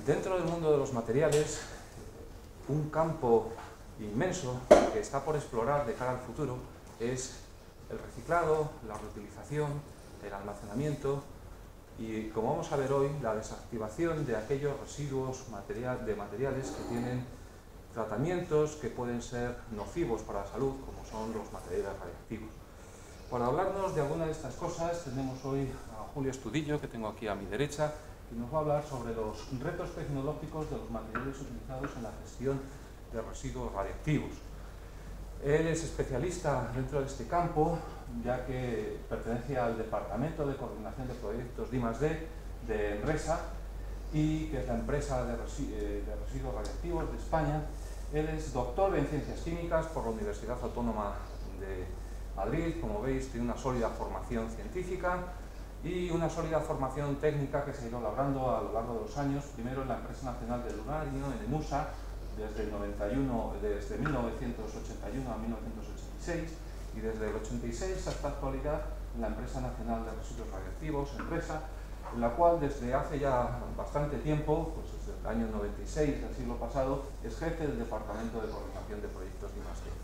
Dentro del mundo de los materiales, un campo inmenso que está por explorar de cara al futuro es el reciclado, la reutilización, el almacenamiento y, como vamos a ver hoy, la desactivación de aquellos residuos de materiales que tienen tratamientos que pueden ser nocivos para la salud, como son los materiales radiactivos. Para hablarnos de alguna de estas cosas tenemos hoy a Julio Estudillo, que tengo aquí a mi derecha, y nos va a hablar sobre los retos tecnológicos de los materiales utilizados en la gestión de residuos radiactivos. Él es especialista dentro de este campo, ya que pertenece al Departamento de Coordinación de Proyectos de I+D de Enresa, y que es la empresa de residuos radiactivos de España. Él es doctor en Ciencias Químicas por la Universidad Autónoma de Madrid. Como veis, tiene una sólida formación científica y una sólida formación técnica que se ha ido labrando a lo largo de los años, primero en la Empresa Nacional del Uranio, en EMUSA, desde 1981 a 1986, y desde el 86 hasta la actualidad en la Empresa Nacional de Residuos Radiactivos, Enresa, en la cual desde hace ya bastante tiempo, pues desde el año 96 del siglo pasado, es jefe del Departamento de Coordinación de Proyectos de I+D.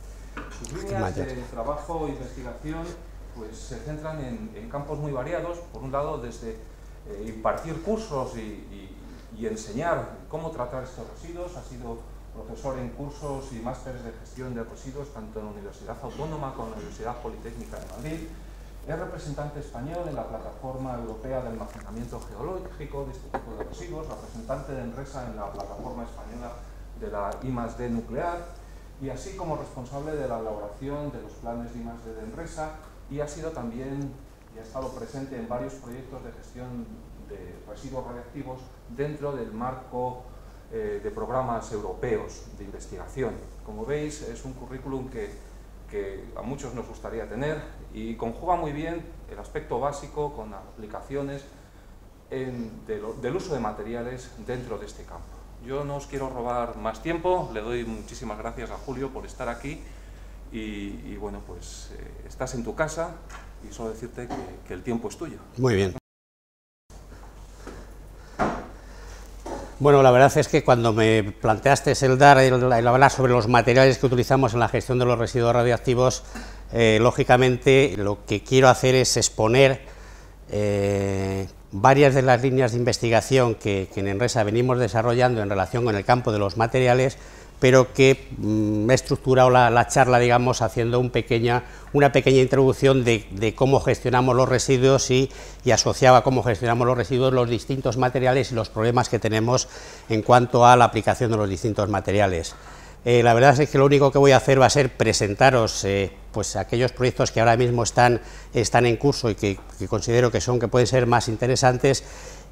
Sus líneas de trabajo e investigación pues se centran en campos muy variados. Por un lado, desde impartir cursos y enseñar cómo tratar estos residuos. Ha sido profesor en cursos y másteres de gestión de residuos tanto en la Universidad Autónoma como en la Universidad Politécnica de Madrid. Es representante español en la Plataforma Europea de Almacenamiento Geológico de este tipo de residuos, representante de Enresa en la Plataforma Española de la I+D nuclear, y así como responsable de la elaboración de los planes de I+D de Enresa, y ha sido también y ha estado presente en varios proyectos de gestión de residuos radiactivos dentro del marco de programas europeos de investigación. Como veis, es un currículum que a muchos nos gustaría tener y conjuga muy bien el aspecto básico con aplicaciones del uso de materiales dentro de este campo. Yo no os quiero robar más tiempo, le doy muchísimas gracias a Julio por estar aquí y bueno, pues estás en tu casa y solo decirte que el tiempo es tuyo. Muy bien. Bueno, la verdad es que cuando me planteaste el hablar sobre los materiales que utilizamos en la gestión de los residuos radioactivos, lógicamente lo que quiero hacer es exponer varias de las líneas de investigación que en Enresa venimos desarrollando en relación con el campo de los materiales, pero que he estructurado la charla, digamos, haciendo una pequeña introducción de cómo gestionamos los residuos y asociaba cómo gestionamos los residuos, los distintos materiales y los problemas que tenemos en cuanto a la aplicación de los distintos materiales. La verdad es que lo único que voy a hacer va a ser presentaros pues aquellos proyectos que ahora mismo están en curso y que considero que pueden ser más interesantes.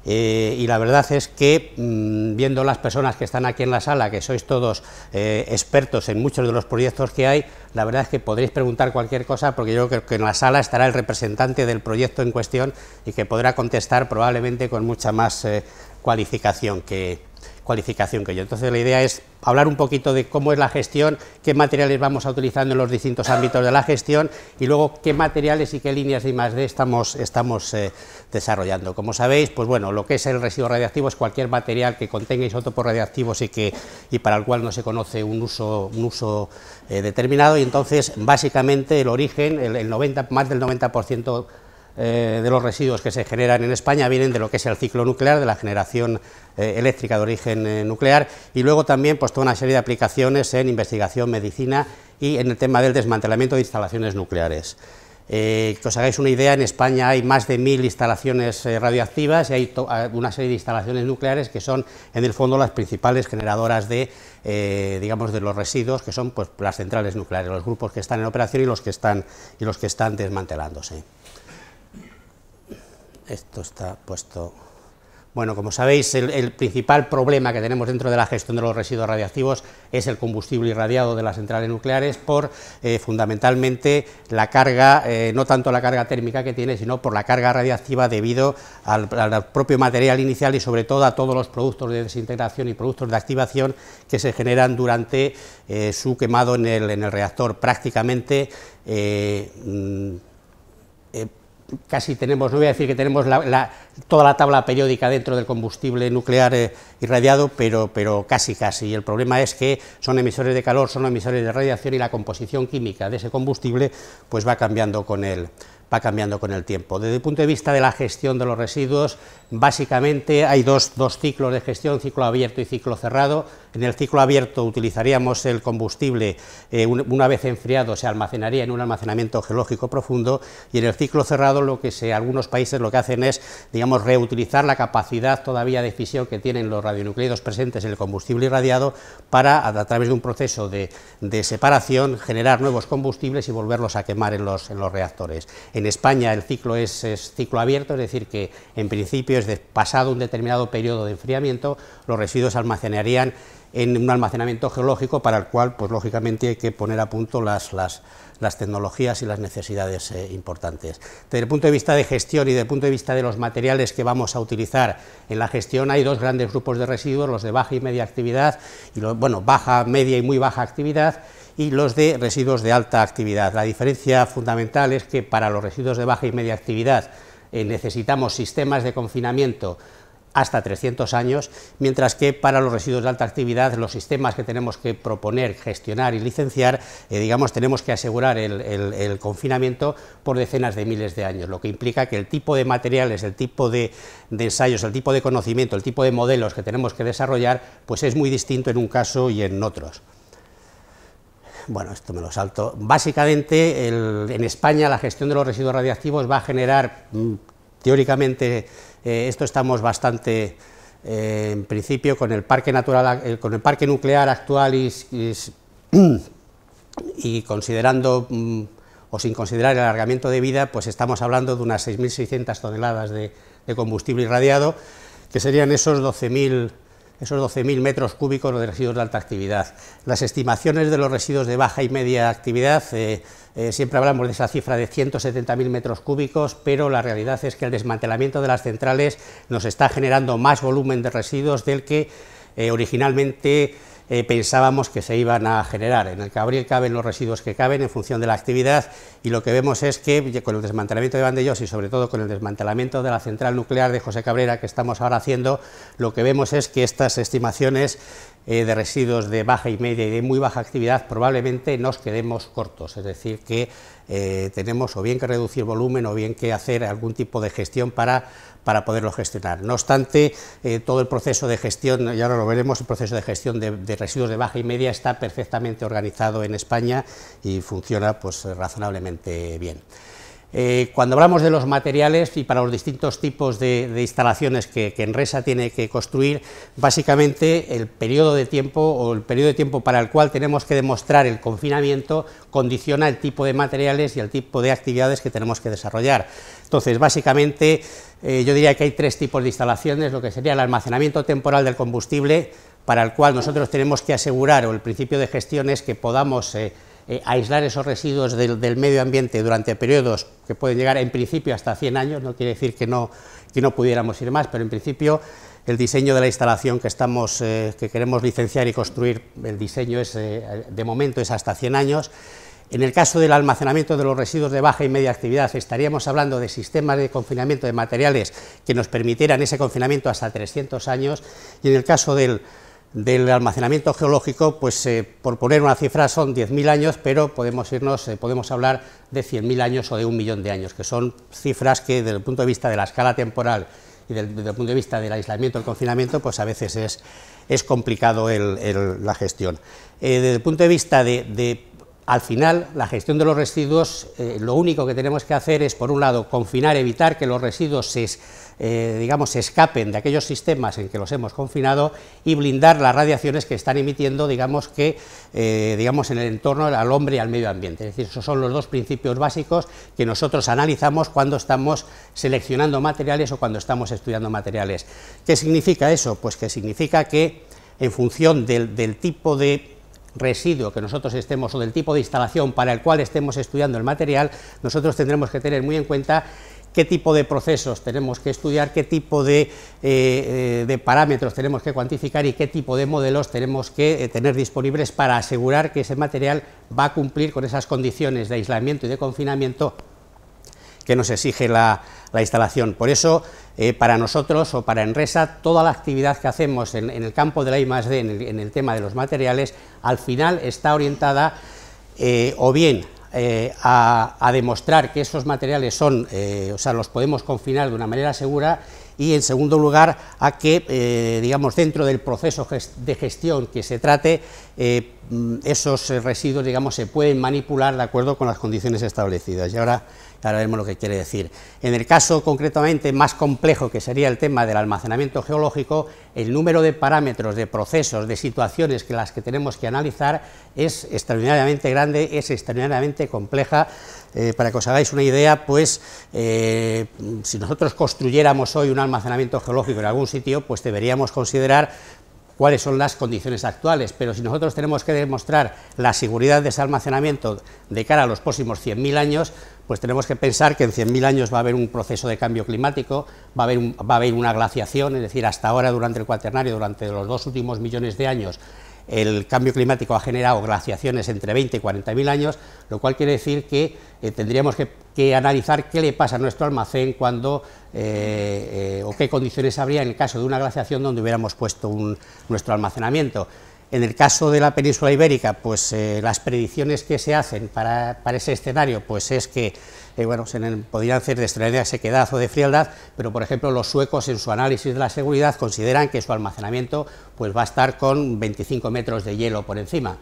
Y la verdad es que, viendo las personas que están aquí en la sala, que sois todos expertos en muchos de los proyectos que hay, la verdad es que podréis preguntar cualquier cosa, porque yo creo que en la sala estará el representante del proyecto en cuestión y que podrá contestar probablemente con mucha más cualificación que yo. Entonces la idea es hablar un poquito de cómo es la gestión, qué materiales vamos utilizando en los distintos ámbitos de la gestión y luego qué materiales y qué líneas de I+D estamos desarrollando. Como sabéis, pues bueno, lo que es el residuo radiactivo es cualquier material que contenga isótopos radiactivos y para el cual no se conoce un uso determinado, y entonces básicamente el origen, más del 90% de los residuos que se generan en España vienen de lo que es el ciclo nuclear, de la generación eléctrica de origen nuclear, y luego también pues toda una serie de aplicaciones en investigación, medicina y en el tema del desmantelamiento de instalaciones nucleares. Que os hagáis una idea, en España hay más de 1000 instalaciones radioactivas y hay una serie de instalaciones nucleares que son en el fondo las principales generadoras digamos, de los residuos, que son pues las centrales nucleares, los grupos que están en operación y los que están desmantelándose. Esto está puesto. Bueno, como sabéis, el principal problema que tenemos dentro de la gestión de los residuos radiactivos es el combustible irradiado de las centrales nucleares por, fundamentalmente, la carga, no tanto la carga térmica que tiene, sino por la carga radiactiva debido al propio material inicial y, sobre todo, a todos los productos de desintegración y productos de activación que se generan durante su quemado en el reactor. Prácticamente casi tenemos, no voy a decir que tenemos toda la tabla periódica dentro del combustible nuclear irradiado, pero casi. Y el problema es que son emisores de calor, son emisores de radiación, y la composición química de ese combustible pues va cambiando con el tiempo. Desde el punto de vista de la gestión de los residuos, básicamente hay dos ciclos de gestión, ciclo abierto y ciclo cerrado. En el ciclo abierto utilizaríamos el combustible, una vez enfriado se almacenaría en un almacenamiento geológico profundo, y en el ciclo cerrado algunos países lo que hacen es, digamos, reutilizar la capacidad todavía de fisión que tienen los radionucleidos presentes en el combustible irradiado para, a través de un proceso de separación, generar nuevos combustibles y volverlos a quemar en los reactores. En España el ciclo es ciclo abierto, es decir, que en principio pasado un determinado periodo de enfriamiento, los residuos se almacenarían en un almacenamiento geológico, para el cual, pues lógicamente, hay que poner a punto las tecnologías y las necesidades importantes. Desde el punto de vista de gestión y desde el punto de vista de los materiales que vamos a utilizar en la gestión, hay dos grandes grupos de residuos, los de baja y media actividad, baja, media y muy baja actividad, y los de residuos de alta actividad. La diferencia fundamental es que para los residuos de baja y media actividad necesitamos sistemas de confinamiento hasta 300 años, mientras que para los residuos de alta actividad los sistemas que tenemos que proponer, gestionar y licenciar, tenemos que asegurar el confinamiento por decenas de miles de años, lo que implica que el tipo de materiales, el tipo de ensayos, el tipo de conocimiento, el tipo de modelos que tenemos que desarrollar, pues es muy distinto en un caso y en otros. Bueno, esto me lo salto. Básicamente, en España la gestión de los residuos radiactivos va a generar, teóricamente, esto estamos bastante, en principio, con el parque nuclear actual y considerando o sin considerar el alargamiento de vida, pues estamos hablando de unas 6.600 toneladas de combustible irradiado, que serían esos 12.000 metros cúbicos de residuos de alta actividad. Las estimaciones de los residuos de baja y media actividad, siempre hablamos de esa cifra de 170.000 metros cúbicos, pero la realidad es que el desmantelamiento de las centrales nos está generando más volumen de residuos del que originalmente pensábamos que se iban a generar. En el Cabril caben los residuos que caben en función de la actividad, y lo que vemos es que con el desmantelamiento de Vandellós y sobre todo con el desmantelamiento de la central nuclear de José Cabrera que estamos ahora haciendo, lo que vemos es que estas estimaciones de residuos de baja y media y de muy baja actividad probablemente nos quedemos cortos, es decir, que tenemos o bien que reducir volumen o bien que hacer algún tipo de gestión para poderlo gestionar. No obstante, todo el proceso de gestión, y ahora lo veremos, el proceso de gestión de residuos de baja y media está perfectamente organizado en España y funciona pues razonablemente bien. Cuando hablamos de los materiales y para los distintos tipos de instalaciones que Enresa tiene que construir, básicamente el periodo de tiempo para el cual tenemos que demostrar el confinamiento condiciona el tipo de materiales y el tipo de actividades que tenemos que desarrollar. Entonces, básicamente, yo diría que hay tres tipos de instalaciones: lo que sería el almacenamiento temporal del combustible, para el cual nosotros tenemos que asegurar, o el principio de gestión es que podamos aislar esos residuos del medio ambiente durante periodos que pueden llegar en principio hasta 100 años, no quiere decir que no pudiéramos ir más, pero en principio el diseño de la instalación que queremos licenciar y construir, el diseño de momento es hasta 100 años. En el caso del almacenamiento de los residuos de baja y media actividad estaríamos hablando de sistemas de confinamiento de materiales que nos permitieran ese confinamiento hasta 300 años, y en el caso del almacenamiento geológico, pues por poner una cifra son 10.000 años, pero podemos hablar de 100.000 años o de 1 millón de años, que son cifras que desde el punto de vista de la escala temporal y desde el punto de vista del aislamiento, el confinamiento, pues a veces es complicado la gestión. Desde el punto de vista al final, la gestión de los residuos, lo único que tenemos que hacer es, por un lado, confinar, evitar que los residuos se escapen de aquellos sistemas en que los hemos confinado, y blindar las radiaciones que están emitiendo, en el entorno al hombre y al medio ambiente. Es decir, esos son los dos principios básicos que nosotros analizamos cuando estamos seleccionando materiales o cuando estamos estudiando materiales. ¿Qué significa eso? Pues que significa que, en función del tipo de residuo que nosotros estemos, o del tipo de instalación para el cual estemos estudiando el material, nosotros tendremos que tener muy en cuenta qué tipo de procesos tenemos que estudiar, qué tipo de parámetros tenemos que cuantificar y qué tipo de modelos tenemos que tener disponibles para asegurar que ese material va a cumplir con esas condiciones de aislamiento y de confinamiento que nos exige la instalación. Por eso, para nosotros o para Enresa, toda la actividad que hacemos en el campo de la I+D, en el tema de los materiales, al final está orientada o bien a demostrar que esos materiales son, o sea, los podemos confinar de una manera segura, y en segundo lugar a que, digamos, dentro del proceso de gestión que se trate, esos residuos, digamos, se pueden manipular de acuerdo con las condiciones establecidas. Y ahora veremos lo que quiere decir. En el caso concretamente más complejo, que sería el tema del almacenamiento geológico, el número de parámetros, de procesos, de situaciones que las que tenemos que analizar es extraordinariamente grande, es extraordinariamente compleja. Para que os hagáis una idea, pues si nosotros construyéramos hoy un almacenamiento geológico en algún sitio, pues deberíamos considerar cuáles son las condiciones actuales, pero si nosotros tenemos que demostrar la seguridad de ese almacenamiento de cara a los próximos 100.000 años, pues tenemos que pensar que en 100.000 años va a haber un proceso de cambio climático, va a haber una glaciación, es decir, hasta ahora durante el Cuaternario, durante los 2 últimos millones de años, el cambio climático ha generado glaciaciones entre 20 y 40.000 años, lo cual quiere decir que tendríamos que analizar qué le pasa a nuestro almacén cuando, o qué condiciones habría en el caso de una glaciación donde hubiéramos puesto nuestro almacenamiento. En el caso de la península ibérica, pues las predicciones que se hacen para ese escenario, pues es que bueno, podrían ser de extraordinaria sequedad o de frialdad, pero por ejemplo los suecos en su análisis de la seguridad consideran que su almacenamiento pues va a estar con 25 metros de hielo por encima.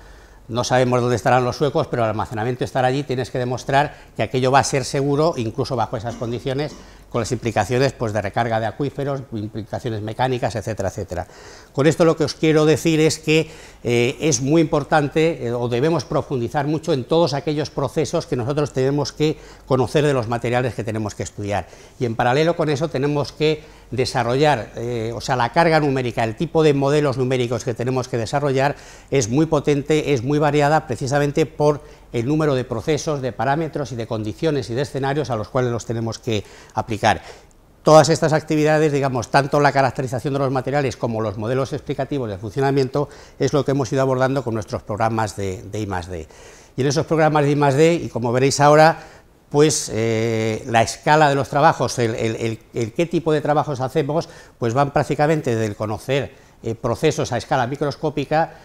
No sabemos dónde estarán los suecos, pero el almacenamiento estará allí, tienes que demostrar que aquello va a ser seguro, incluso bajo esas condiciones, con las implicaciones pues, de recarga de acuíferos, implicaciones mecánicas, etcétera, etcétera. Con esto lo que os quiero decir es que es muy importante, o debemos profundizar mucho en todos aquellos procesos que nosotros tenemos que conocer de los materiales que tenemos que estudiar. Y en paralelo con eso tenemos que desarrollar, o sea, la carga numérica, el tipo de modelos numéricos que tenemos que desarrollar es muy potente, es muy variada, precisamente por el número de procesos, de parámetros y de condiciones y de escenarios a los cuales los tenemos que aplicar. Todas estas actividades, digamos, tanto la caracterización de los materiales como los modelos explicativos de funcionamiento, es lo que hemos ido abordando con nuestros programas de I+D. Y en esos programas de I+D, y como veréis ahora, pues la escala de los trabajos, el qué tipo de trabajos hacemos, pues van prácticamente del conocer procesos a escala microscópica,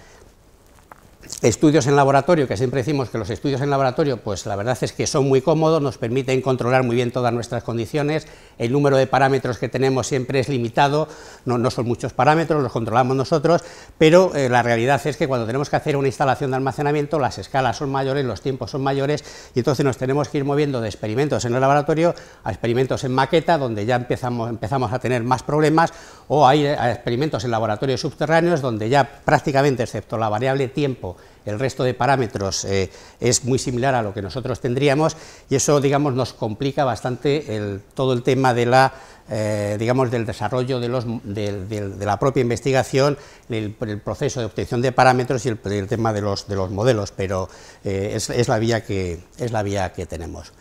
estudios en laboratorio, que siempre decimos que los estudios en laboratorio, pues la verdad es que son muy cómodos, nos permiten controlar muy bien todas nuestras condiciones, el número de parámetros que tenemos siempre es limitado, no son muchos parámetros, los controlamos nosotros, pero la realidad es que cuando tenemos que hacer una instalación de almacenamiento, las escalas son mayores, los tiempos son mayores, y entonces nos tenemos que ir moviendo de experimentos en el laboratorio a experimentos en maqueta, donde ya empezamos a tener más problemas, o a experimentos en laboratorios subterráneos, donde ya prácticamente, excepto la variable tiempo, el resto de parámetros es muy similar a lo que nosotros tendríamos, y eso, digamos, nos complica bastante todo el tema de digamos, del desarrollo de la propia investigación, el proceso de obtención de parámetros y el tema de los modelos, pero es la vía que tenemos.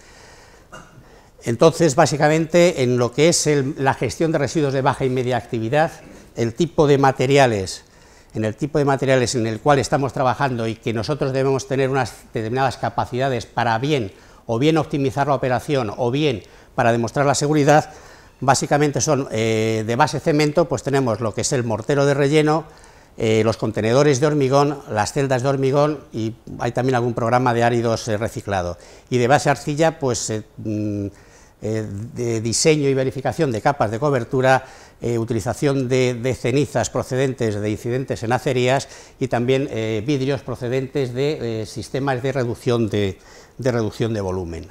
Entonces, básicamente, en lo que es la gestión de residuos de baja y media actividad, el tipo de materiales en el cual estamos trabajando y que nosotros debemos tener unas determinadas capacidades para bien optimizar la operación o bien para demostrar la seguridad, básicamente son de base cemento, pues tenemos lo que es el mortero de relleno, los contenedores de hormigón, las celdas de hormigón, y hay también algún programa de áridos reciclado. Y de base arcilla, pues de diseño y verificación de capas de cobertura, utilización de cenizas procedentes de incidentes en acerías y también vidrios procedentes de sistemas de reducción de volumen.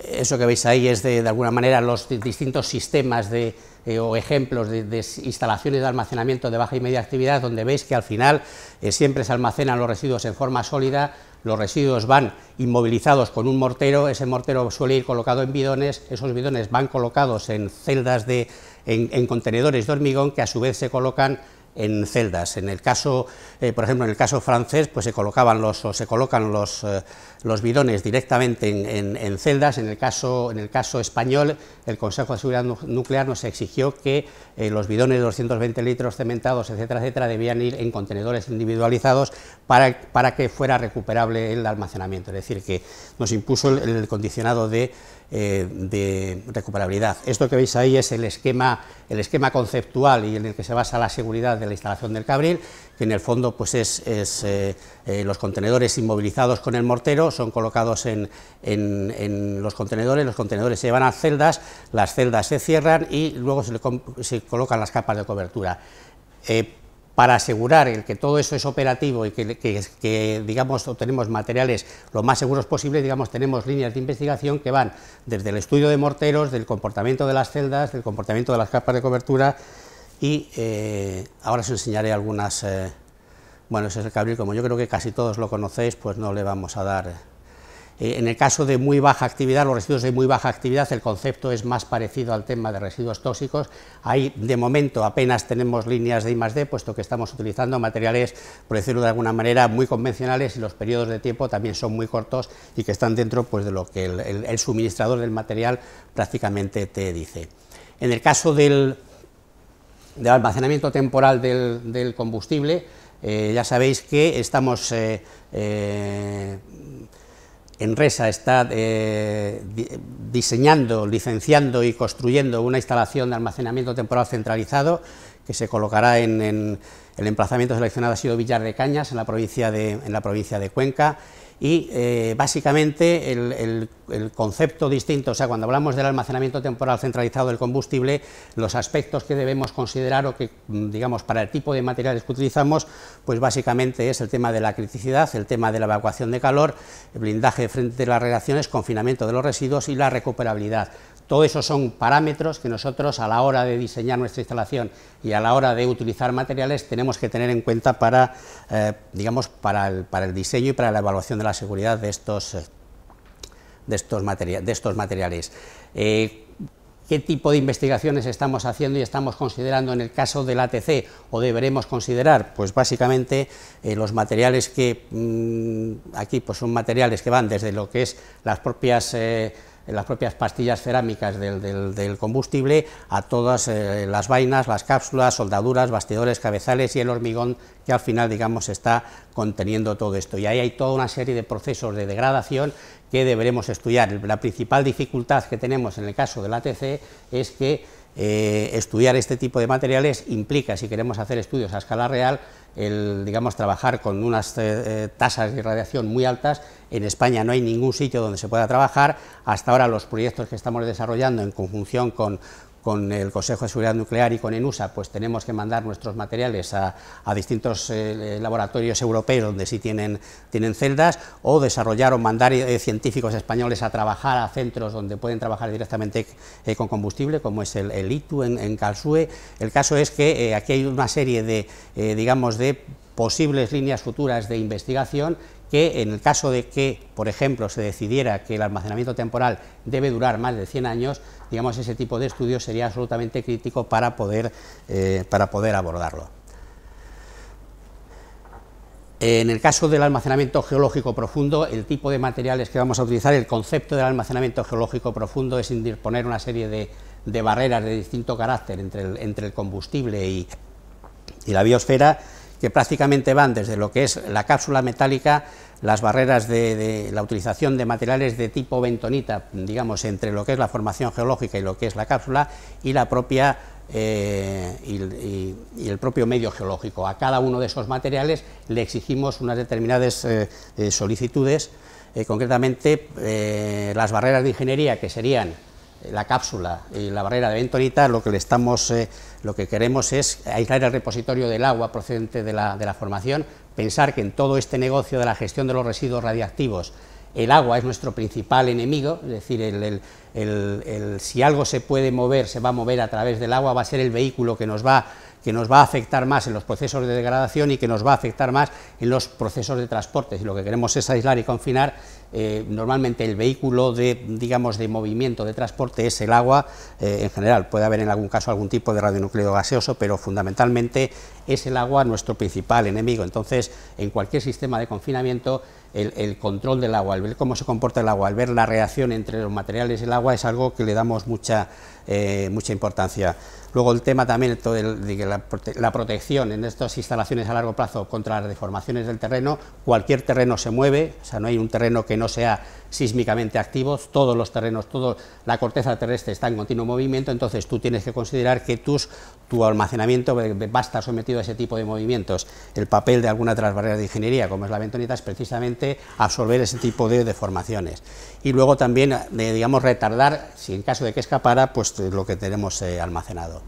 Eso que veis ahí es de alguna manera los distintos sistemas o ejemplos de instalaciones de almacenamiento de baja y media actividad, donde veis que al final siempre se almacenan los residuos en forma sólida, los residuos van inmovilizados con un mortero, ese mortero suele ir colocado en bidones, esos bidones van colocados en celdas en contenedores de hormigón que a su vez se colocan en celdas. En el caso, por ejemplo, en el caso francés, pues se colocan los bidones directamente en celdas. En el caso español, el Consejo de Seguridad Nuclear nos exigió que los bidones de 220 litros cementados, etcétera, etcétera, debían ir en contenedores individualizados para que fuera recuperable el almacenamiento, es decir, que nos impuso el condicionado de recuperabilidad. Esto que veis ahí es el esquema conceptual y en el que se basa la seguridad de la instalación del Cabril, que en el fondo pues los contenedores inmovilizados con el mortero son colocados en los contenedores se llevan a celdas, las celdas se cierran y luego se colocan las capas de cobertura. Para asegurar el que todo eso es operativo y que digamos, obtenemos materiales lo más seguros posible, digamos, tenemos líneas de investigación que van desde el estudio de morteros, del comportamiento de las celdas, del comportamiento de las capas de cobertura y ahora os enseñaré algunas. Bueno, ese es el Cabril, como yo creo que casi todos lo conocéis, pues no le vamos a dar. En el caso de muy baja actividad, los residuos de muy baja actividad, el concepto es más parecido al tema de residuos tóxicos. Ahí, de momento, apenas tenemos líneas de I+D, puesto que estamos utilizando materiales, por decirlo de alguna manera, muy convencionales y los periodos de tiempo también son muy cortos y que están dentro pues, de lo que el suministrador del material prácticamente te dice. En el caso del almacenamiento temporal del combustible, ya sabéis que estamos... Enresa está diseñando, licenciando y construyendo una instalación de almacenamiento temporal centralizado que se colocará en el emplazamiento seleccionado ha sido Villar de Cañas, en la provincia de Cuenca. Y básicamente el concepto distinto, o sea, cuando hablamos del almacenamiento temporal centralizado del combustible, los aspectos que debemos considerar o que, digamos, para el tipo de materiales que utilizamos, pues básicamente es el tema de la criticidad, el tema de la evacuación de calor, el blindaje frente a las radiaciones, confinamiento de los residuos y la recuperabilidad. Todo eso son parámetros que nosotros a la hora de diseñar nuestra instalación y a la hora de utilizar materiales tenemos que tener en cuenta para, digamos, para el diseño y para la evaluación de la seguridad de estos materiales. ¿Qué tipo de investigaciones estamos haciendo y estamos considerando en el caso del ATC o deberemos considerar? Pues básicamente los materiales que aquí pues son materiales que van desde lo que es las propias pastillas cerámicas del combustible a todas las vainas, las cápsulas, soldaduras, bastidores, cabezales y el hormigón que al final, digamos, está conteniendo todo esto. Y ahí hay toda una serie de procesos de degradación que deberemos estudiar. La principal dificultad que tenemos en el caso del ATC es que estudiar este tipo de materiales implica, si queremos hacer estudios a escala real, digamos, trabajar con unas tasas de irradiación muy altas. En España no hay ningún sitio donde se pueda trabajar. Hasta ahora los proyectos que estamos desarrollando en conjunción con el Consejo de Seguridad Nuclear y con ENUSA, pues tenemos que mandar nuestros materiales a distintos laboratorios europeos donde sí tienen celdas, o desarrollar o mandar científicos españoles a trabajar a centros donde pueden trabajar directamente con combustible, como es el ITU en Karlsruhe. El caso es que aquí hay una serie de, digamos, de posibles líneas futuras de investigación que en el caso de que, por ejemplo, se decidiera que el almacenamiento temporal debe durar más de 100 años, digamos, ese tipo de estudios sería absolutamente crítico para poder abordarlo. En el caso del almacenamiento geológico profundo, el tipo de materiales que vamos a utilizar, el concepto del almacenamiento geológico profundo es poner una serie de barreras de distinto carácter entre el combustible y la biosfera, que prácticamente van desde lo que es la cápsula metálica, las barreras de la utilización de materiales de tipo bentonita, digamos, entre lo que es la formación geológica y lo que es la cápsula, y la propia y el propio medio geológico. A cada uno de esos materiales le exigimos unas determinadas solicitudes, concretamente las barreras de ingeniería, que serían la cápsula y la barrera de bentonita. Lo que queremos es aislar el repositorio del agua procedente de la formación, pensar que en todo este negocio de la gestión de los residuos radiactivos el agua es nuestro principal enemigo, es decir, si algo se puede mover, se va a mover a través del agua, va a ser el vehículo que nos va a afectar más en los procesos de degradación y que nos va a afectar más en los procesos de transporte. Si lo que queremos es aislar y confinar, normalmente el vehículo de movimiento, de transporte, es el agua. En general puede haber en algún caso algún tipo de radionúcleo gaseoso, pero fundamentalmente es el agua nuestro principal enemigo. Entonces, en cualquier sistema de confinamiento, el control del agua, el ver cómo se comporta el agua, el ver la reacción entre los materiales y el agua, es algo que le damos mucha importancia. Luego el tema también de la protección en estas instalaciones a largo plazo contra las deformaciones del terreno. Cualquier terreno se mueve, o sea, no hay un terreno que no sea sísmicamente activo, todos los terrenos, toda la corteza terrestre está en continuo movimiento, entonces tú tienes que considerar que tu almacenamiento va a estar sometido a ese tipo de movimientos. El papel de alguna de las barreras de ingeniería, como es la bentonita, es precisamente absorber ese tipo de deformaciones. Y luego también, retardar, si en caso de que escapara, pues lo que tenemos almacenado.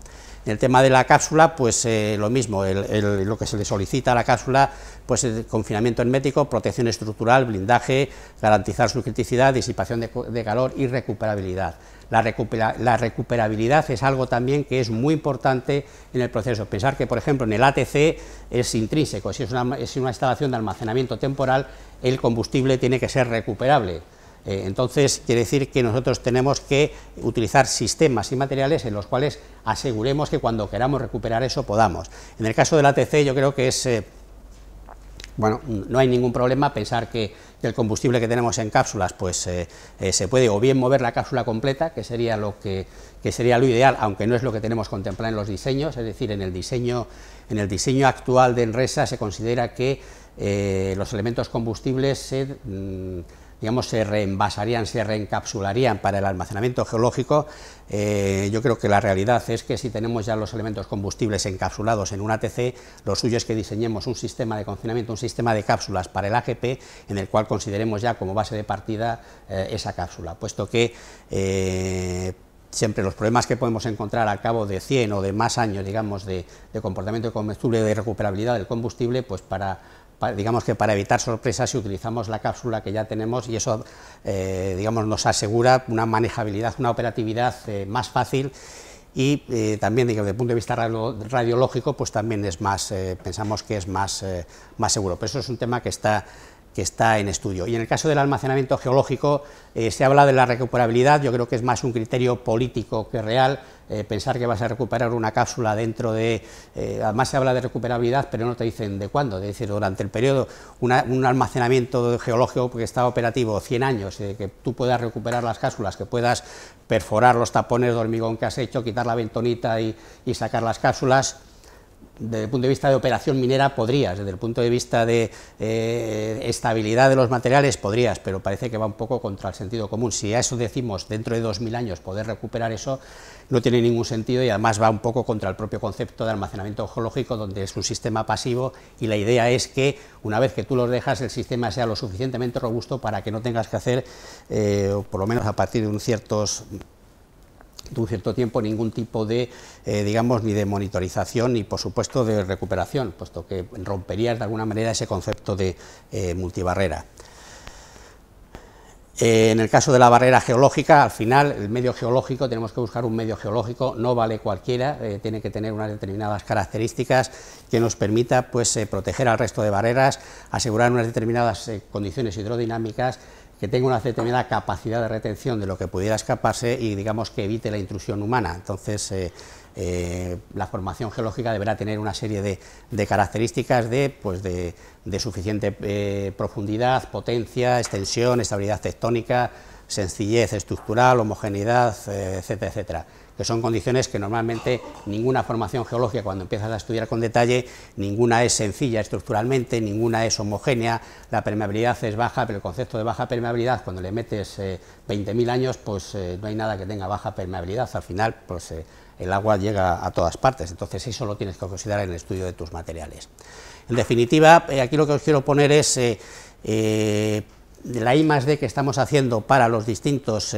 En el tema de la cápsula, pues lo mismo, lo que se le solicita a la cápsula, pues confinamiento hermético, protección estructural, blindaje, garantizar su criticidad, disipación de calor y recuperabilidad. La recuperabilidad es algo también que es muy importante en el proceso. Pensar que, por ejemplo, en el ATC es intrínseco, si es una instalación de almacenamiento temporal, el combustible tiene que ser recuperable. Entonces, quiere decir que nosotros tenemos que utilizar sistemas y materiales en los cuales aseguremos que cuando queramos recuperar eso podamos. En el caso del ATC yo creo que es, no hay ningún problema pensar que el combustible que tenemos en cápsulas pues se puede o bien mover la cápsula completa, que sería lo ideal, aunque no es lo que tenemos contemplado en los diseños, es decir, en el diseño actual de Enresa se considera que los elementos combustibles se reenvasarían, se reencapsularían para el almacenamiento geológico. Yo creo que la realidad es que si tenemos ya los elementos combustibles encapsulados en un ATC, lo suyo es que diseñemos un sistema de confinamiento, un sistema de cápsulas para el AGP, en el cual consideremos ya como base de partida esa cápsula, puesto que siempre los problemas que podemos encontrar al cabo de 100 o de más años, de comportamiento de combustible, de recuperabilidad del combustible, pues para evitar sorpresas, si utilizamos la cápsula que ya tenemos, y eso nos asegura una manejabilidad, una operatividad más fácil, y también desde el punto de vista radiológico pues también es más, pensamos que es más seguro, pero eso es un tema que está en estudio. Y en el caso del almacenamiento geológico se habla de la recuperabilidad. Yo creo que es más un criterio político que real. Pensar que vas a recuperar una cápsula dentro de... además se habla de recuperabilidad, pero no te dicen de cuándo, es decir, durante el periodo, un almacenamiento geológico que está operativo 100 años, que tú puedas recuperar las cápsulas, que puedas perforar los tapones de hormigón que has hecho, quitar la bentonita y sacar las cápsulas. Desde el punto de vista de operación minera podrías, desde el punto de vista de estabilidad de los materiales podrías, pero parece que va un poco contra el sentido común. Si a eso decimos dentro de 2000 años poder recuperar eso, no tiene ningún sentido, y además va un poco contra el propio concepto de almacenamiento geológico, donde es un sistema pasivo, y la idea es que una vez que tú los dejas, el sistema sea lo suficientemente robusto para que no tengas que hacer, o por lo menos a partir de un cierto tiempo, ningún tipo de, ni de monitorización ni, por supuesto, de recuperación, puesto que romperías de alguna manera ese concepto de multibarrera. En el caso de la barrera geológica, al final, el medio geológico, tenemos que buscar un medio geológico, no vale cualquiera, tiene que tener unas determinadas características que nos permita proteger al resto de barreras, asegurar unas determinadas condiciones hidrodinámicas, que tenga una determinada capacidad de retención de lo que pudiera escaparse y que evite la intrusión humana. Entonces, la formación geológica deberá tener una serie de características de suficiente profundidad, potencia, extensión, estabilidad tectónica, sencillez estructural, homogeneidad, etcétera, etcétera, que son condiciones que normalmente ninguna formación geológica, cuando empiezas a estudiar con detalle, ninguna es sencilla estructuralmente, ninguna es homogénea, la permeabilidad es baja, pero el concepto de baja permeabilidad, cuando le metes 20.000 años, pues no hay nada que tenga baja permeabilidad, al final pues el agua llega a todas partes, entonces eso lo tienes que considerar en el estudio de tus materiales. En definitiva, aquí lo que os quiero poner es la I+D que estamos haciendo para en los distintos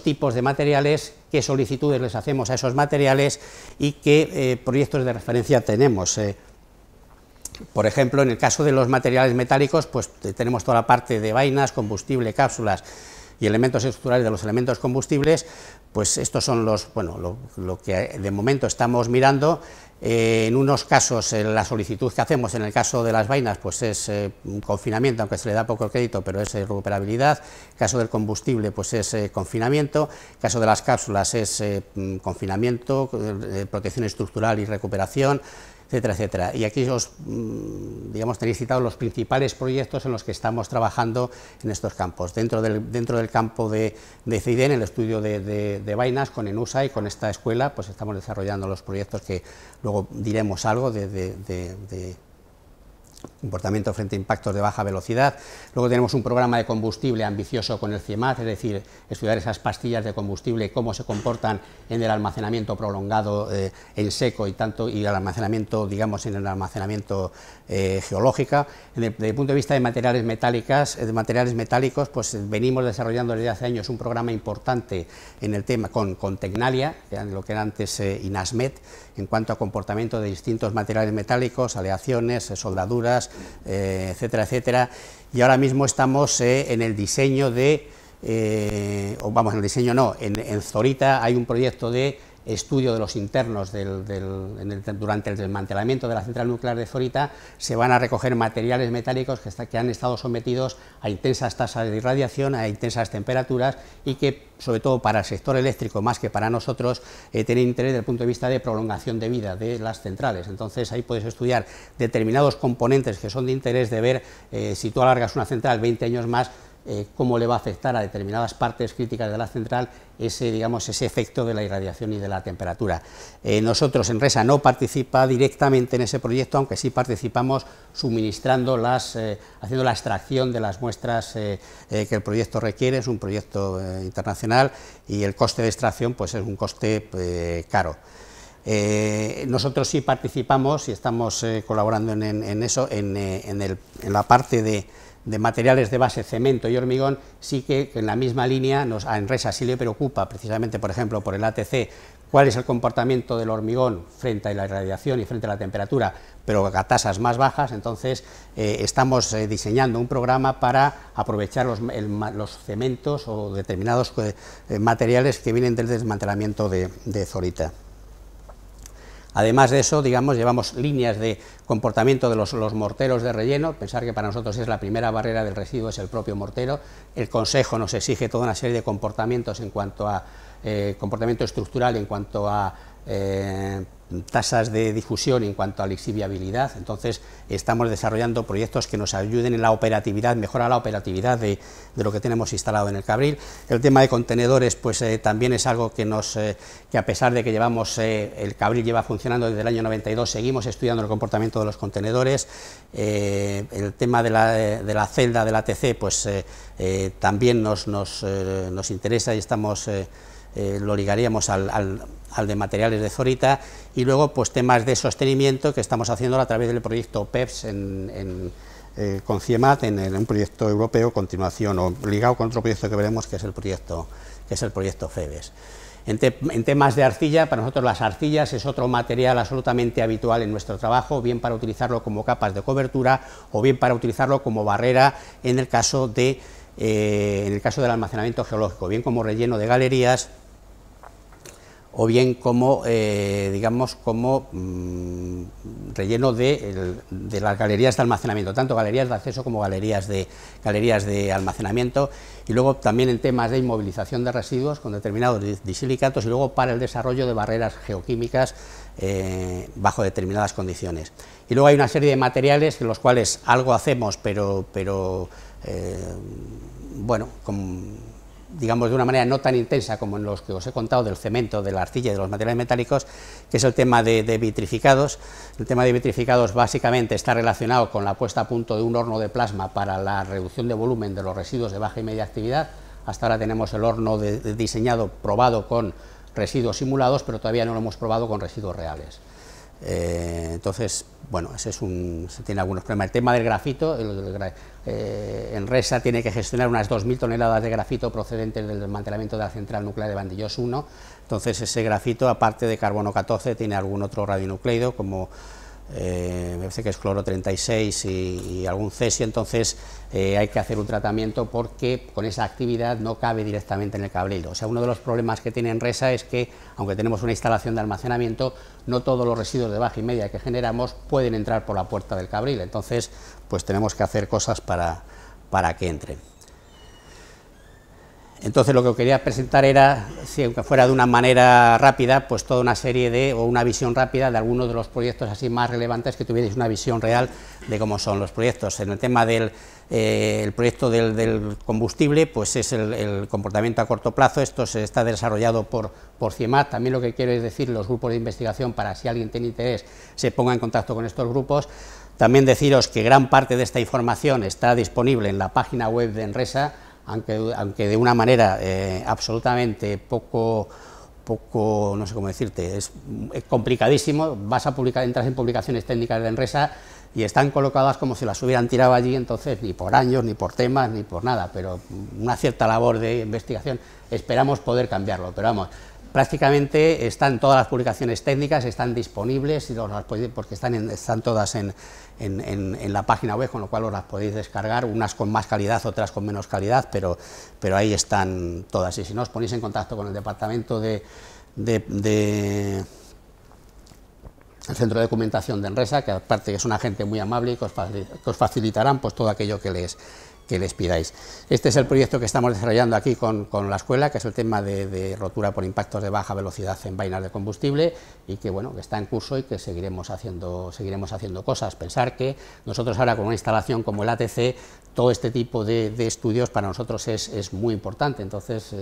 tipos de materiales, qué solicitudes les hacemos a esos materiales y qué proyectos de referencia tenemos. Por ejemplo, en el caso de los materiales metálicos, pues tenemos toda la parte de vainas, combustible, cápsulas y elementos estructurales de los elementos combustibles, pues estos son los, bueno, lo que de momento estamos mirando. En unos casos la solicitud que hacemos, en el caso de las vainas, pues es un confinamiento, aunque se le da poco crédito, pero es recuperabilidad. En caso del combustible, pues es confinamiento. En caso de las cápsulas es confinamiento, protección estructural y recuperación, etcétera, etcétera. Y aquí os, digamos, tenéis citados los principales proyectos en los que estamos trabajando en estos campos. Dentro del campo de CIDEN, el estudio de vainas, con ENUSA y con esta escuela, pues estamos desarrollando los proyectos que luego diremos algo de comportamiento frente a impactos de baja velocidad. Luego tenemos un programa de combustible ambicioso con el CIEMAT, es decir, estudiar esas pastillas de combustible y cómo se comportan en el almacenamiento prolongado en seco y el almacenamiento, digamos, en el almacenamiento geológico. Desde el punto de vista de materiales metálicos, pues venimos desarrollando desde hace años un programa importante en el tema con Tecnalia, lo que era antes INASMET, en cuanto a comportamiento de distintos materiales metálicos, aleaciones, soldaduras, etcétera, etcétera. Y ahora mismo estamos en el diseño en Zorita hay un proyecto de estudio de los internos durante el desmantelamiento de la central nuclear de Zorita. Se van a recoger materiales metálicos que han estado sometidos a intensas tasas de irradiación, a intensas temperaturas, y que, sobre todo para el sector eléctrico, más que para nosotros, tienen interés desde el punto de vista de prolongación de vida de las centrales. Entonces ahí puedes estudiar determinados componentes que son de interés, de ver si tú alargas una central 20 años más, cómo le va a afectar a determinadas partes críticas de la central ese efecto de la irradiación y de la temperatura. Nosotros, ENRESA no participa directamente en ese proyecto, aunque sí participamos suministrando haciendo la extracción de las muestras que el proyecto requiere. Es un proyecto internacional y el coste de extracción pues es un coste caro. Nosotros sí participamos y estamos colaborando en eso, en la parte de materiales de base, cemento y hormigón. Sí que en la misma línea a ENRESA sí le preocupa, precisamente, por ejemplo, por el ATC, cuál es el comportamiento del hormigón frente a la irradiación y frente a la temperatura, pero a tasas más bajas. Entonces estamos diseñando un programa para aprovechar los cementos o determinados materiales que vienen del desmantelamiento de Zorita. Además de eso, digamos, llevamos líneas de comportamiento de los morteros de relleno. Pensar que para nosotros es la primera barrera del residuo, es el propio mortero. El Consejo nos exige toda una serie de comportamientos en cuanto a comportamiento estructural, en cuanto a tasas de difusión, en cuanto a lixiviabilidad. Entonces estamos desarrollando proyectos que nos ayuden en la operatividad, mejorar la operatividad de lo que tenemos instalado en el Cabril. El tema de contenedores, pues también es algo que a pesar de que el Cabril lleva funcionando desde el año 92, seguimos estudiando el comportamiento de los contenedores. El tema de la celda del ATC, pues también nos interesa y estamos lo ligaríamos al de materiales de Zorita. Y luego pues temas de sostenimiento que estamos haciendo a través del proyecto PEPS con CIEMAT, en un proyecto europeo, continuación o ligado con otro proyecto que veremos, que es el proyecto FEBES. En temas de arcilla, para nosotros las arcillas es otro material absolutamente habitual en nuestro trabajo, bien para utilizarlo como capas de cobertura o bien para utilizarlo como barrera en el caso del almacenamiento geológico, bien como relleno de galerías o bien como, relleno de las galerías de almacenamiento, tanto galerías de acceso como galerías de almacenamiento, y luego también en temas de inmovilización de residuos con determinados disilicatos, y luego para el desarrollo de barreras geoquímicas bajo determinadas condiciones. Y luego hay una serie de materiales en los cuales algo hacemos, pero bueno, digamos de una manera no tan intensa como en los que os he contado del cemento, de la arcilla y de los materiales metálicos, que es el tema de vitrificados. El tema de vitrificados básicamente está relacionado con la puesta a punto de un horno de plasma para la reducción de volumen de los residuos de baja y media actividad. Hasta ahora tenemos el horno diseñado, probado con residuos simulados, pero todavía no lo hemos probado con residuos reales. Entonces, bueno, se tiene algunos problemas. El tema del grafito, ENRESA tiene que gestionar unas 2.000 toneladas de grafito procedentes del desmantelamiento de la central nuclear de Vandellós 1, entonces ese grafito, aparte de carbono 14, tiene algún otro radionucleido como me parece que es cloro 36 y algún cesio, entonces hay que hacer un tratamiento porque con esa actividad no cabe directamente en el cabril. O sea, uno de los problemas que tiene Enresa es que, aunque tenemos una instalación de almacenamiento, no todos los residuos de baja y media que generamos pueden entrar por la puerta del cabril, entonces pues tenemos que hacer cosas para que entren. Entonces lo que quería presentar era, si aunque fuera de una manera rápida, pues toda una serie o una visión rápida de algunos de los proyectos así más relevantes, que tuvierais una visión real de cómo son los proyectos. En el tema del proyecto del combustible, pues es el comportamiento a corto plazo. Esto se está desarrollado por CIEMAT. También lo que quiero es decir, los grupos de investigación, para si alguien tiene interés, se ponga en contacto con estos grupos. También deciros que gran parte de esta información está disponible en la página web de Enresa, aunque de una manera absolutamente poco, no sé cómo decirte, es complicadísimo. Vas a publicar, entras en publicaciones técnicas de Enresa y están colocadas como si las hubieran tirado allí, entonces ni por años, ni por temas, ni por nada, pero una cierta labor de investigación esperamos poder cambiarlo, pero vamos, prácticamente están todas las publicaciones técnicas, están disponibles, porque están todas en la página web, con lo cual os las podéis descargar, unas con más calidad, otras con menos calidad, pero ahí están todas. Y si no, os ponéis en contacto con el departamento el centro de documentación de Enresa, que aparte que es una gente muy amable y que os facilitarán pues todo aquello que les pidáis. Este es el proyecto que estamos desarrollando aquí con la escuela, que es el tema de rotura por impactos de baja velocidad en vainas de combustible, y que bueno, que está en curso y que seguiremos haciendo cosas. Pensar que nosotros ahora con una instalación como el ATC, todo este tipo de estudios para nosotros es muy importante, entonces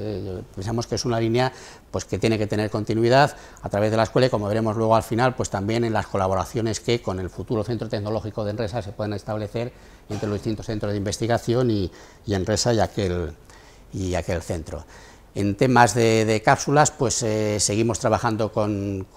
pensamos que es una línea pues que tiene que tener continuidad a través de la escuela, y como veremos luego al final, pues también en las colaboraciones que con el futuro centro tecnológico de Enresa se pueden establecer entre los distintos centros de investigación y Enresa y aquel centro. En temas de cápsulas, pues seguimos trabajando con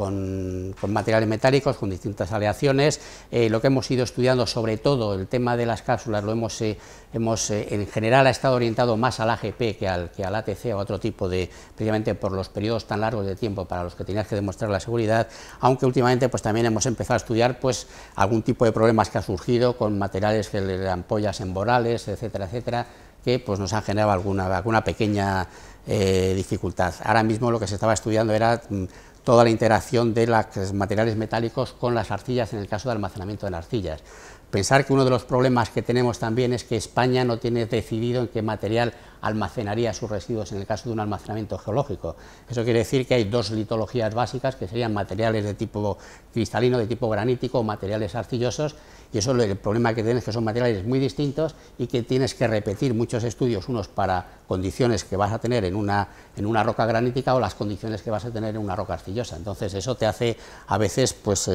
materiales metálicos, con distintas aleaciones. Lo que hemos ido estudiando, sobre todo el tema de las cápsulas, lo hemos en general ha estado orientado más al AGP que al ATC o a otro tipo precisamente por los periodos tan largos de tiempo para los que tenías que demostrar la seguridad, aunque últimamente pues también hemos empezado a estudiar pues algún tipo de problemas que ha surgido con materiales que le ampollas en borales, etcétera, etcétera, que pues nos han generado alguna pequeña dificultad. Ahora mismo lo que se estaba estudiando era toda la interacción de los materiales metálicos con las arcillas en el caso de almacenamiento de arcillas. Pensar que uno de los problemas que tenemos también es que España no tiene decidido en qué material almacenaría sus residuos en el caso de un almacenamiento geológico. Eso quiere decir que hay dos litologías básicas, que serían materiales de tipo cristalino, de tipo granítico, o materiales arcillosos, y eso el problema que tienes es que son materiales muy distintos y que tienes que repetir muchos estudios, unos para condiciones que vas a tener en una roca granítica o las condiciones que vas a tener en una roca arcillosa. Entonces eso te hace a veces pues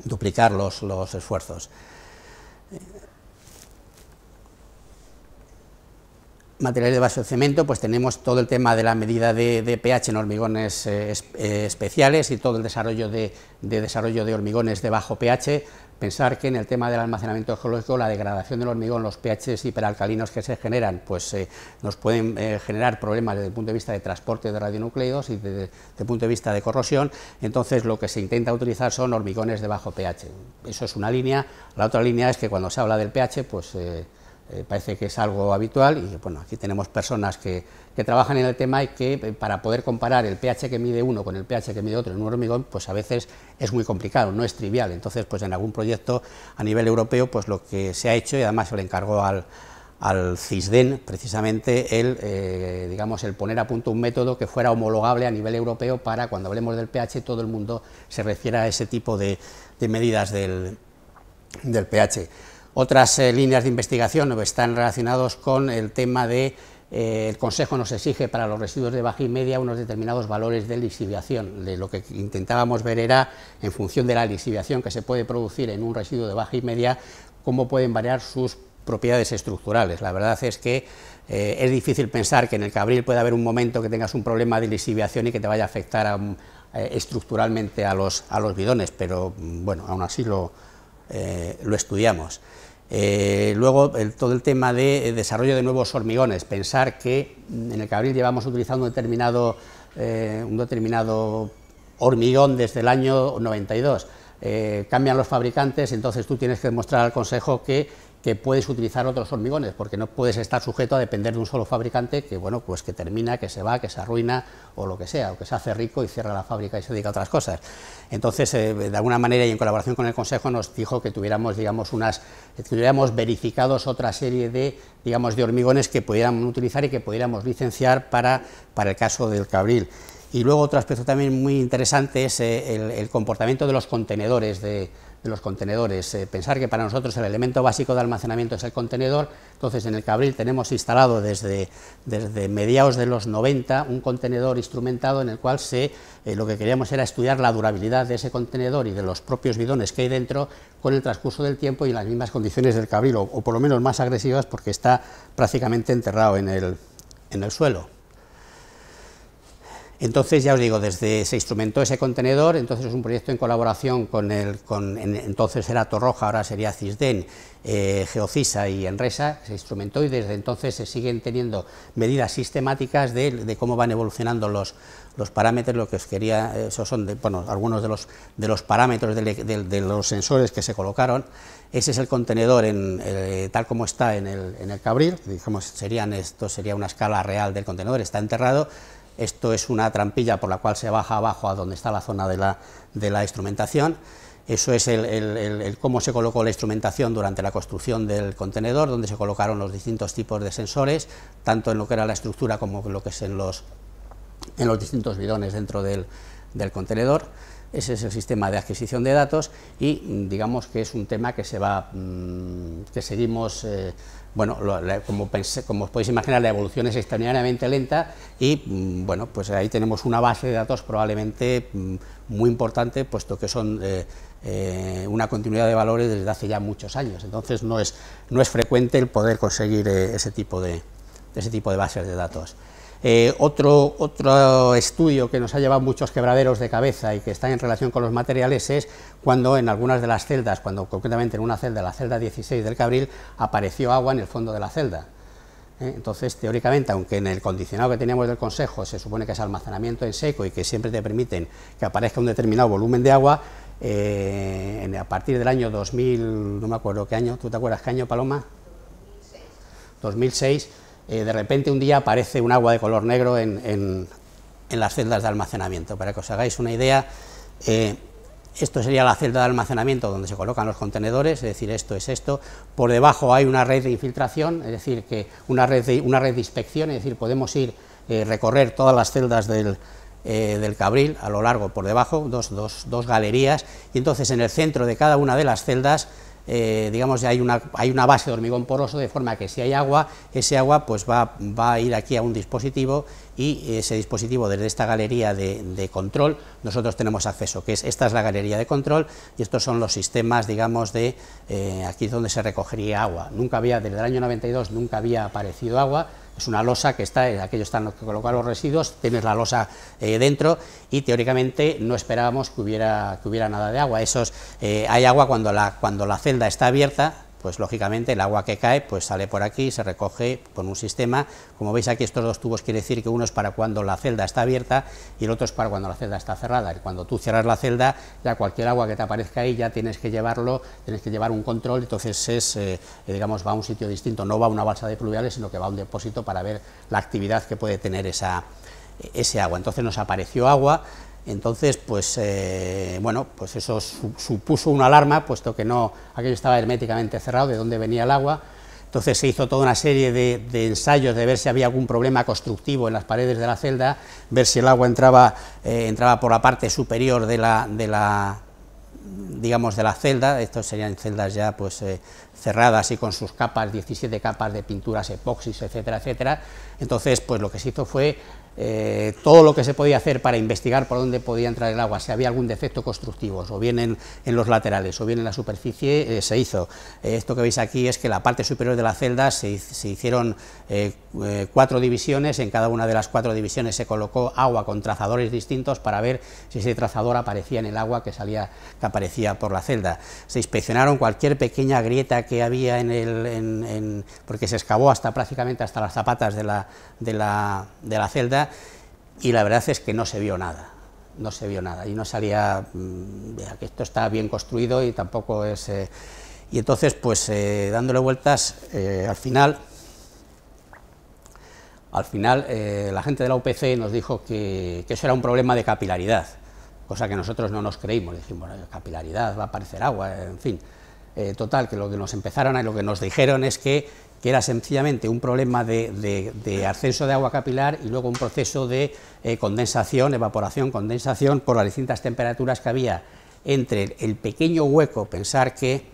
duplicar los esfuerzos. Materiales de base de cemento, pues tenemos todo el tema de la medida de pH en hormigones especiales y todo el desarrollo de hormigones de bajo pH. Pensar que en el tema del almacenamiento geológico, la degradación del hormigón, los pHs hiperalcalinos que se generan, pues nos pueden generar problemas desde el punto de vista de transporte de radionucleidos y desde el punto de vista de corrosión. Entonces lo que se intenta utilizar son hormigones de bajo pH. Eso es una línea. La otra línea es que cuando se habla del pH, pues parece que es algo habitual, y bueno, aquí tenemos personas que trabajan en el tema y que para poder comparar el pH que mide uno con el pH que mide otro en un hormigón, pues a veces es muy complicado, no es trivial. Entonces pues en algún proyecto a nivel europeo, pues lo que se ha hecho, y además se le encargó al CISDEN precisamente digamos, el poner a punto un método que fuera homologable a nivel europeo para cuando hablemos del pH todo el mundo se refiera a ese tipo de medidas del pH. Otras líneas de investigación están relacionados con el tema de el Consejo nos exige para los residuos de baja y media unos determinados valores de lixiviación. Lo que intentábamos ver era, en función de la lixiviación que se puede producir en un residuo de baja y media, cómo pueden variar sus propiedades estructurales. La verdad es que es difícil pensar que en el cabril puede haber un momento que tengas un problema de lixiviación y que te vaya a afectar estructuralmente a los bidones, pero bueno, aún así lo estudiamos. Luego todo el tema de desarrollo de nuevos hormigones, pensar que en el cabril llevamos utilizando un determinado hormigón desde el año 92. cambian los fabricantes, entonces tú tienes que demostrar al Consejo que puedes utilizar otros hormigones, porque no puedes estar sujeto a depender de un solo fabricante que, bueno, pues que termina, que se va, que se arruina o lo que sea, o que se hace rico y cierra la fábrica y se dedica a otras cosas. Entonces, de alguna manera y en colaboración con el Consejo nos dijo que tuviéramos, digamos, que tuviéramos verificados otra serie de, digamos, de hormigones que pudiéramos utilizar y que pudiéramos licenciar para el caso del Cabril. Y luego otro aspecto también muy interesante es el comportamiento de los contenedores, pensar que para nosotros el elemento básico de almacenamiento es el contenedor. Entonces en el Cabril tenemos instalado desde mediados de los 90 un contenedor instrumentado en el cual lo que queríamos era estudiar la durabilidad de ese contenedor y de los propios bidones que hay dentro con el transcurso del tiempo y en las mismas condiciones del Cabril, o por lo menos más agresivas, porque está prácticamente enterrado en el suelo. Entonces, ya os digo, se instrumentó ese contenedor, entonces es un proyecto en colaboración entonces era Torroja, ahora sería Cisden, Geocisa y Enresa, se instrumentó y desde entonces se siguen teniendo medidas sistemáticas de cómo van evolucionando los parámetros. Lo que os quería, esos son algunos de los parámetros de los sensores que se colocaron. Ese es el contenedor tal como está en el Cabril, digamos, esto sería una escala real del contenedor, está enterrado. Esto es una trampilla por la cual se baja abajo a donde está la zona de la instrumentación. Eso es cómo se colocó la instrumentación durante la construcción del contenedor, donde se colocaron los distintos tipos de sensores, tanto en lo que era la estructura como en lo que es en los distintos bidones dentro del contenedor. Ese es el sistema de adquisición de datos y digamos que es un tema que seguimos, como os podéis imaginar, la evolución es extraordinariamente lenta y bueno, pues ahí tenemos una base de datos probablemente muy importante, puesto que son una continuidad de valores desde hace ya muchos años. Entonces no es frecuente el poder conseguir ese tipo de bases de datos. Otro estudio que nos ha llevado muchos quebraderos de cabeza y que está en relación con los materiales es cuando en algunas de las celdas, concretamente en una celda, la celda 16 del Cabril, apareció agua en el fondo de la celda. Entonces, teóricamente, aunque en el condicionado que teníamos del Consejo se supone que es almacenamiento en seco y que siempre te permiten que aparezca un determinado volumen de agua, a partir del año 2000, no me acuerdo qué año, ¿tú te acuerdas qué año, Paloma? 2006. De repente un día aparece un agua de color negro en las celdas de almacenamiento. Para que os hagáis una idea, esto sería la celda de almacenamiento donde se colocan los contenedores, es decir, esto es esto. Por debajo hay una red de infiltración, es decir, que una red de inspección, es decir, podemos recorrer todas las celdas del Cabril a lo largo, por debajo, dos galerías, y entonces en el centro de cada una de las celdas digamos, hay una base de hormigón poroso, de forma que si hay agua, ese agua pues va a ir aquí a un dispositivo, y ese dispositivo, desde esta galería de control, nosotros tenemos acceso, esta es la galería de control, y estos son los sistemas, digamos, aquí es donde se recogería agua. Desde el año 92 nunca había aparecido agua. Es una losa que aquello están los que colocan los residuos, tienes la losa dentro, y teóricamente no esperábamos que hubiera nada de agua. Hay agua cuando la celda está abierta, pues lógicamente el agua que cae pues sale por aquí, se recoge con un sistema. Como veis aquí, estos dos tubos quiere decir que uno es para cuando la celda está abierta y el otro es para cuando la celda está cerrada. Y cuando tú cierras la celda, ya cualquier agua que te aparezca ahí ya tienes que llevar un control. Entonces digamos, va a un sitio distinto, no va a una balsa de pluviales, sino que va a un depósito para ver la actividad que puede tener ese agua. Entonces nos apareció agua. Entonces, pues eso supuso una alarma, puesto que aquello estaba herméticamente cerrado, de dónde venía el agua. Entonces se hizo toda una serie de ensayos de ver si había algún problema constructivo en las paredes de la celda, ver si el agua entraba por la parte superior de la celda. Estos serían celdas ya pues cerradas y con sus capas, 17 capas de pinturas epoxis, etcétera, etcétera. Entonces, pues lo que se hizo fue todo lo que se podía hacer para investigar por dónde podía entrar el agua, si había algún defecto constructivo, o bien en los laterales, o bien en la superficie, se hizo. Esto que veis aquí es que la parte superior de la celda se hicieron 4 divisiones, en cada una de las 4 divisiones se colocó agua con trazadores distintos para ver si ese trazador aparecía en el agua que aparecía por la celda. Se inspeccionaron cualquier pequeña grieta que había porque se excavó prácticamente hasta las zapatas de la celda, y la verdad es que no se vio nada. vio nada, y no salía, que esto está bien construido y tampoco es... y entonces, pues dándole vueltas, al final la gente de la UPC nos dijo que eso era un problema de capilaridad, cosa que nosotros no nos creímos. Dijimos, capilaridad, va a aparecer agua, en fin. Total, que lo que nos empezaron y lo que nos dijeron es que era sencillamente un problema de ascenso de agua capilar y luego un proceso de condensación, evaporación, condensación por las distintas temperaturas que había entre el pequeño hueco. Pensar que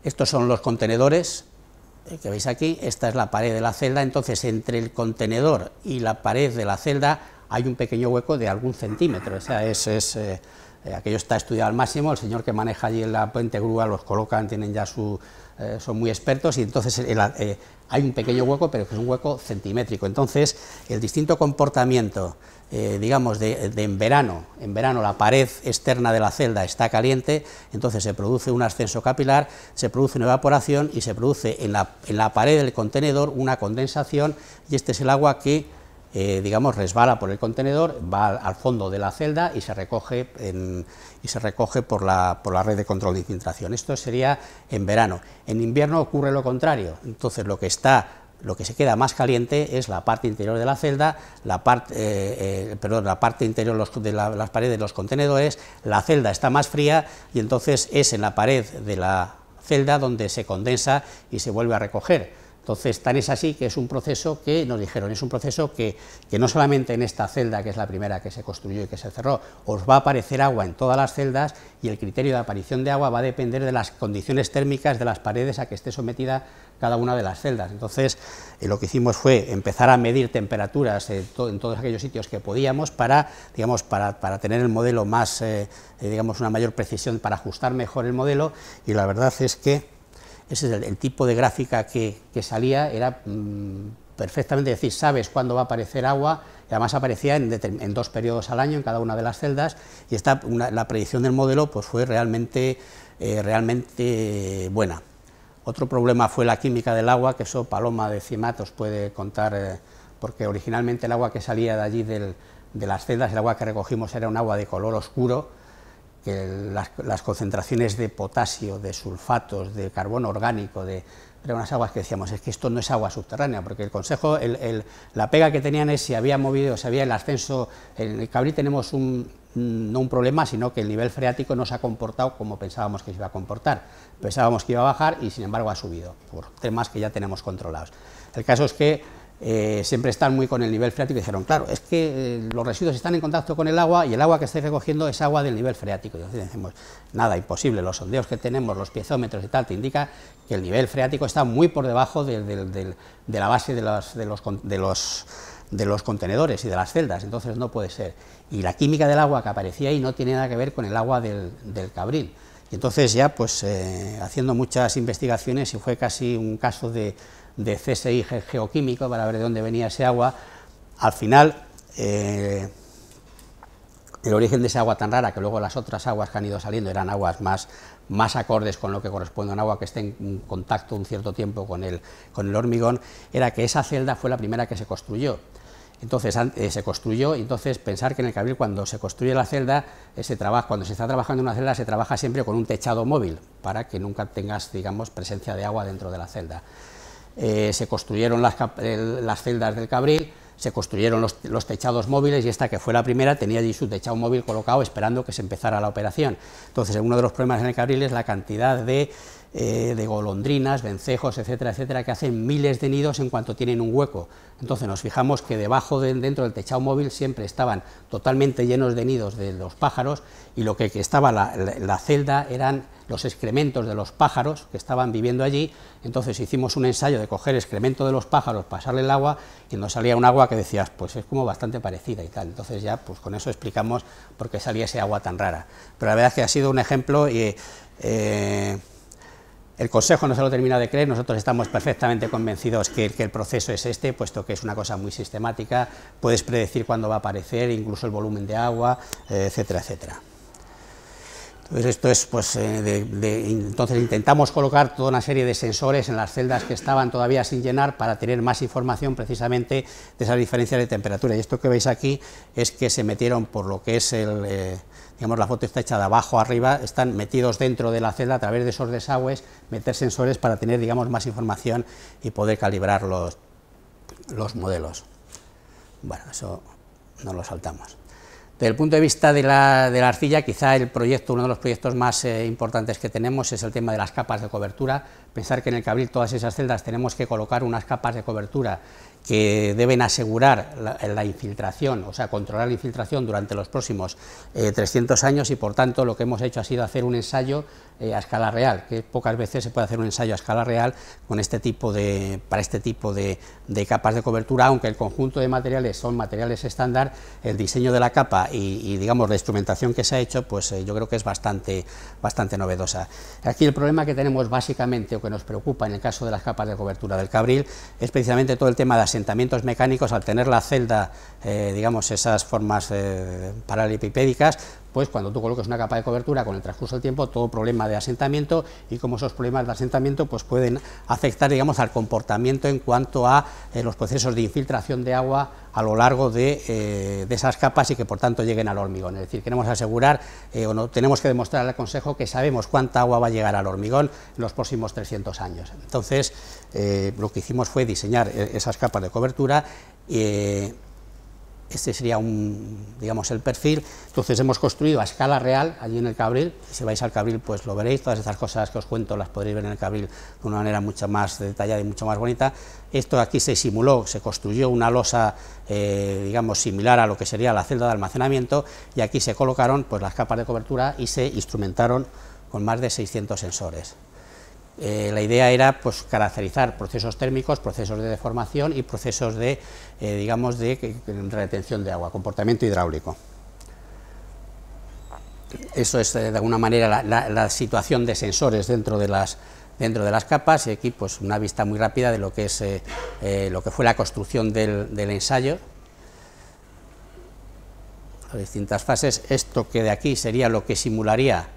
estos son los contenedores que veis aquí, esta es la pared de la celda, entonces entre el contenedor y la pared de la celda hay un pequeño hueco de algún centímetro, o sea, aquello está estudiado al máximo. El señor que maneja allí en la puente grúa los colocan, tienen ya son muy expertos, y entonces hay un pequeño hueco, pero que es un hueco centimétrico. Entonces, el distinto comportamiento, digamos, en verano la pared externa de la celda está caliente, entonces se produce un ascenso capilar, se produce una evaporación y se produce en la pared del contenedor una condensación, y este es el agua que digamos, resbala por el contenedor, va al fondo de la celda y se recoge por la red de control de infiltración. Esto sería en verano. En invierno ocurre lo contrario. Entonces lo que se queda más caliente es la parte interior de la celda, la parte interior de las paredes de los contenedores. La celda está más fría y entonces es en la pared de la celda donde se condensa y se vuelve a recoger. Entonces, tan es así que es un proceso que nos dijeron, es un proceso que no solamente en esta celda, que es la primera que se construyó y que se cerró, os va a aparecer agua en todas las celdas, y el criterio de aparición de agua va a depender de las condiciones térmicas de las paredes a que esté sometida cada una de las celdas. Entonces, lo que hicimos fue empezar a medir temperaturas en todos aquellos sitios que podíamos para tener el modelo más, digamos, una mayor precisión, para ajustar mejor el modelo, y la verdad es que ese es el tipo de gráfica que salía, era perfectamente decir, sabes cuándo va a aparecer agua, y además aparecía en 2 periodos al año en cada una de las celdas, y la predicción del modelo pues fue realmente buena. Otro problema fue la química del agua, que eso Paloma de CIMAT os puede contar, porque originalmente el agua que salía de allí de las celdas, el agua que recogimos era un agua de color oscuro, que las concentraciones de potasio, de sulfatos, de carbono orgánico, eran unas aguas que decíamos, es que esto no es agua subterránea, porque el consejo, la pega que tenían es si había el ascenso. En el Cabril tenemos no un problema, sino que el nivel freático no se ha comportado como pensábamos que se iba a comportar. Pensábamos que iba a bajar y sin embargo ha subido, por temas que ya tenemos controlados. El caso es que siempre están muy con el nivel freático, y dijeron, claro, es que los residuos están en contacto con el agua y el agua que estáis recogiendo es agua del nivel freático. Y entonces decimos, nada, imposible, los sondeos que tenemos, los piezómetros y tal, te indica que el nivel freático está muy por debajo de la base de los contenedores y de las celdas, entonces no puede ser. Y la química del agua que aparecía ahí no tiene nada que ver con el agua del Cabril. Y entonces ya, pues, haciendo muchas investigaciones, y fue casi un caso de CSI geoquímico para ver de dónde venía ese agua, al final el origen de esa agua tan rara, que luego las otras aguas que han ido saliendo eran aguas más acordes con lo que corresponde a un agua que esté en contacto un cierto tiempo con el hormigón, era que esa celda fue la primera que se construyó. Entonces se construyó, y entonces pensar que en el Cabril, cuando se construye la celda, cuando se está trabajando en una celda, se trabaja siempre con un techado móvil, para que nunca tengas, digamos, presencia de agua dentro de la celda. Se construyeron las celdas del Cabril, se construyeron los techados móviles, y esta, que fue la primera, tenía allí su techado móvil colocado esperando que se empezara la operación. Entonces, uno de los problemas en el Cabril es la cantidad de golondrinas, vencejos, etcétera, etcétera, que hacen miles de nidos en cuanto tienen un hueco. Entonces nos fijamos que dentro del techado móvil siempre estaban totalmente llenos de nidos de los pájaros, y lo que estaba la celda eran los excrementos de los pájaros que estaban viviendo allí. Entonces hicimos un ensayo de coger excremento de los pájaros, pasarle el agua, y nos salía un agua que decías, pues es como bastante parecida y tal. Entonces ya, pues con eso explicamos por qué salía ese agua tan rara. Pero la verdad es que ha sido un ejemplo, y el Consejo no se lo termina de creer. Nosotros estamos perfectamente convencidos que el proceso es este, puesto que es una cosa muy sistemática, puedes predecir cuándo va a aparecer, incluso el volumen de agua, etcétera, etcétera. Entonces esto es, pues, entonces intentamos colocar toda una serie de sensores en las celdas que estaban todavía sin llenar para tener más información precisamente de esas diferencias de temperatura. Y esto que veis aquí es que se metieron por lo que es digamos, la foto está hecha de abajo a arriba, están metidos dentro de la celda a través de esos desagües, meter sensores para tener, digamos, más información y poder calibrar los modelos. Bueno, eso no lo saltamos. Desde el punto de vista de la arcilla, quizá uno de los proyectos más importantes que tenemos es el tema de las capas de cobertura. Pensar que en el Cabril todas esas celdas tenemos que colocar unas capas de cobertura que deben asegurar la infiltración, o sea, controlar la infiltración durante los próximos 300 años y, por tanto, lo que hemos hecho ha sido hacer un ensayo a escala real, que pocas veces se puede hacer un ensayo a escala real con para este tipo de capas de cobertura, aunque el conjunto de materiales son materiales estándar. El diseño de la capa y digamos, la instrumentación que se ha hecho, pues yo creo que es bastante novedosa. Aquí el problema que tenemos básicamente, o que nos preocupa en el caso de las capas de cobertura del Cabril, es precisamente todo el tema de asentamientos mecánicos. Al tener la celda, digamos, esas formas paralelepipédicas, pues cuando tú colocas una capa de cobertura, con el transcurso del tiempo, todo problema de asentamiento, y como esos problemas de asentamiento pues pueden afectar, digamos, al comportamiento en cuanto a los procesos de infiltración de agua a lo largo de esas capas, y que por tanto lleguen al hormigón. Es decir, queremos asegurar, tenemos que demostrar al Consejo que sabemos cuánta agua va a llegar al hormigón en los próximos 300 años. Entonces, lo que hicimos fue diseñar esas capas de cobertura. Este sería digamos, el perfil. Entonces hemos construido a escala real allí en el Cabril. Si vais al Cabril, pues lo veréis. Todas estas cosas que os cuento las podréis ver en el Cabril de una manera mucho más detallada y mucho más bonita. Esto aquí se simuló, se construyó una losa, digamos, similar a lo que sería la celda de almacenamiento, y aquí se colocaron, pues, las capas de cobertura y se instrumentaron con más de 600 sensores. La idea era, pues, caracterizar procesos térmicos, procesos de deformación y procesos de, digamos, de retención de agua, comportamiento hidráulico. Eso es, de alguna manera, la situación de sensores dentro de las capas, y aquí, pues, una vista muy rápida de lo que es lo que fue la construcción del ensayo. Las distintas fases. Esto que de aquí sería lo que simularía,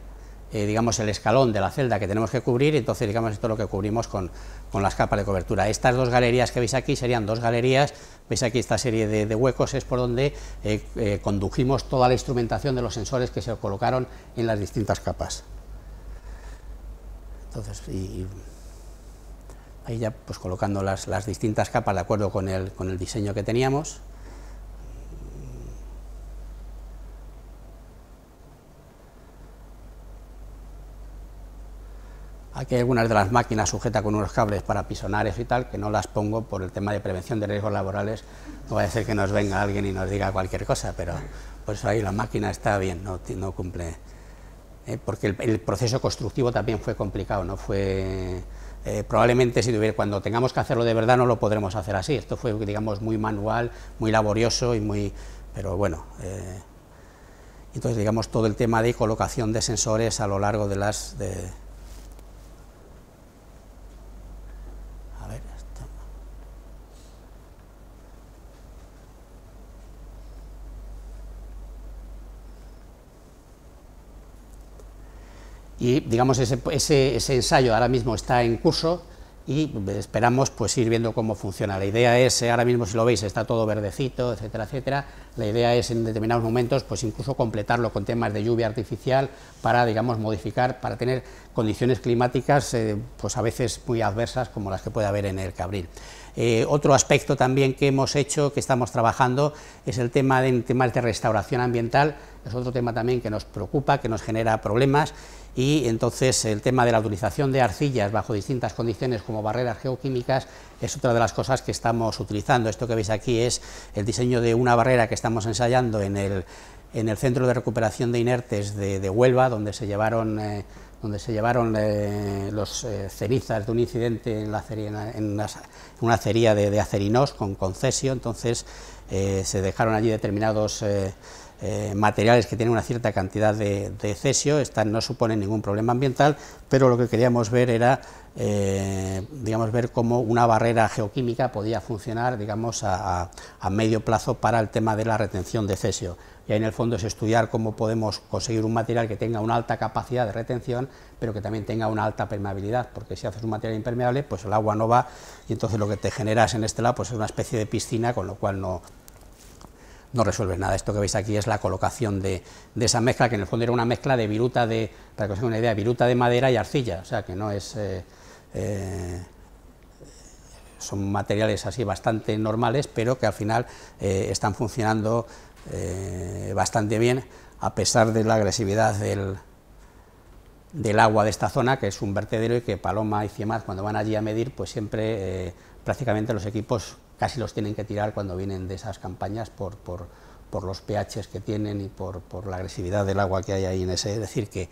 digamos, el escalón de la celda que tenemos que cubrir, y entonces, digamos, esto es lo que cubrimos con las capas de cobertura. Estas dos galerías que veis aquí serían dos galerías. Veis aquí esta serie de huecos, es por donde condujimos toda la instrumentación de los sensores que se colocaron en las distintas capas. Entonces, ahí ya, pues, colocando las distintas capas de acuerdo con el diseño que teníamos. Aquí hay algunas de las máquinas sujetas con unos cables para pisonares y tal, que no las pongo por el tema de prevención de riesgos laborales. No vaya a ser que nos venga alguien y nos diga cualquier cosa, pero por eso ahí la máquina está bien, no cumple. Porque el proceso constructivo también fue complicado, no fue... probablemente cuando tengamos que hacerlo de verdad no lo podremos hacer así. Esto fue, digamos, muy manual, muy laborioso y muy... pero bueno... entonces, digamos, todo el tema de colocación de sensores a lo largo de las... Y, digamos, ese ensayo ahora mismo está en curso y esperamos, pues, ir viendo cómo funciona. La idea es, ahora mismo, si lo veis, está todo verdecito, etcétera, etcétera. La idea es, en determinados momentos, pues, incluso completarlo con temas de lluvia artificial para, digamos, modificar, para tener condiciones climáticas, pues, a veces muy adversas, como las que puede haber en el Cabril. Otro aspecto también que hemos hecho, que estamos trabajando, es el tema de temas de restauración ambiental. Es otro tema también que nos preocupa, que nos genera problemas, y entonces el tema de la utilización de arcillas bajo distintas condiciones como barreras geoquímicas es otra de las cosas que estamos utilizando. Esto que veis aquí es el diseño de una barrera que estamos ensayando en el Centro de Recuperación de Inertes de Huelva, donde se llevaron los cenizas de un incidente en una acería de Acerinos con Cesio. Entonces se dejaron allí determinados materiales que tienen una cierta cantidad de cesio, no suponen ningún problema ambiental, pero lo que queríamos ver era, digamos, ver cómo una barrera geoquímica podía funcionar, digamos, a medio plazo para el tema de la retención de cesio. Y ahí en el fondo es estudiar cómo podemos conseguir un material que tenga una alta capacidad de retención, pero que también tenga una alta permeabilidad, porque si haces un material impermeable, pues el agua no va, y entonces lo que te generas en este lado pues es una especie de piscina, con lo cual no resuelves nada. Esto que veis aquí es la colocación de esa mezcla, que en el fondo era una mezcla de viruta para que os hagáis una idea, viruta de madera y arcilla, o sea que no es... son materiales así bastante normales, pero que al final están funcionando bastante bien, a pesar de la agresividad del agua de esta zona, que es un vertedero, y que Paloma y CIEMAT, cuando van allí a medir, pues siempre prácticamente los equipos casi los tienen que tirar cuando vienen de esas campañas por los pHs que tienen y por la agresividad del agua que hay ahí en ese. Es decir, que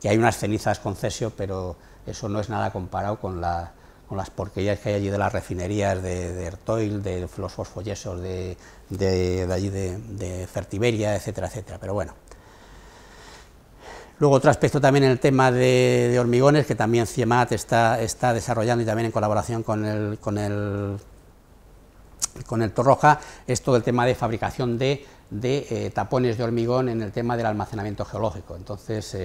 hay unas cenizas con cesio, pero eso no es nada comparado con las porquerías que hay allí de las refinerías de Ertoil, de los fosfoyesos de allí de Fertiberia, etcétera, etcétera. Pero bueno. Luego otro aspecto también en el tema de hormigones, que también CIEMAT está desarrollando, y también en colaboración con el Torroja, es todo el tema de fabricación de tapones de hormigón en el tema del almacenamiento geológico. Entonces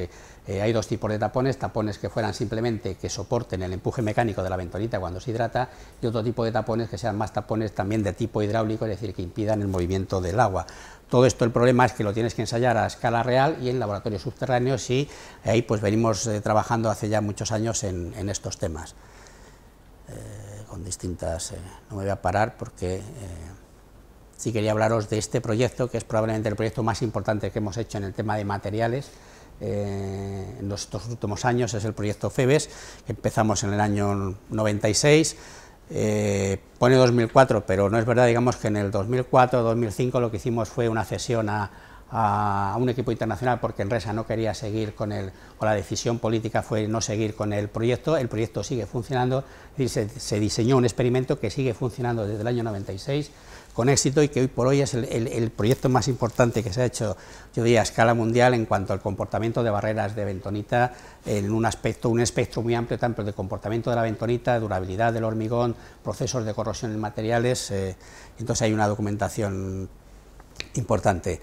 hay dos tipos de tapones que fueran simplemente que soporten el empuje mecánico de la bentonita cuando se hidrata, y otro tipo de tapones que sean más tapones también de tipo hidráulico, es decir, que impidan el movimiento del agua. Todo esto, el problema es que lo tienes que ensayar a escala real y en laboratorios subterráneos, y ahí pues venimos trabajando hace ya muchos años en estos temas. Con distintas... no me voy a parar porque sí quería hablaros de este proyecto, que es probablemente el proyecto más importante que hemos hecho en el tema de materiales en estos últimos años. Es el proyecto FEBES, que empezamos en el año 96, pone 2004, pero no es verdad, digamos que en el 2004-2005 lo que hicimos fue una cesión a un equipo internacional, porque Enresa no quería seguir con la decisión política fue no seguir con el proyecto sigue funcionando, es decir, se diseñó un experimento que sigue funcionando desde el año 96 con éxito, y que hoy por hoy es el proyecto más importante que se ha hecho, yo diría, a escala mundial en cuanto al comportamiento de barreras de bentonita, en un espectro muy amplio, tanto de comportamiento de la bentonita, durabilidad del hormigón, procesos de corrosión en materiales. Entonces hay una documentación importante.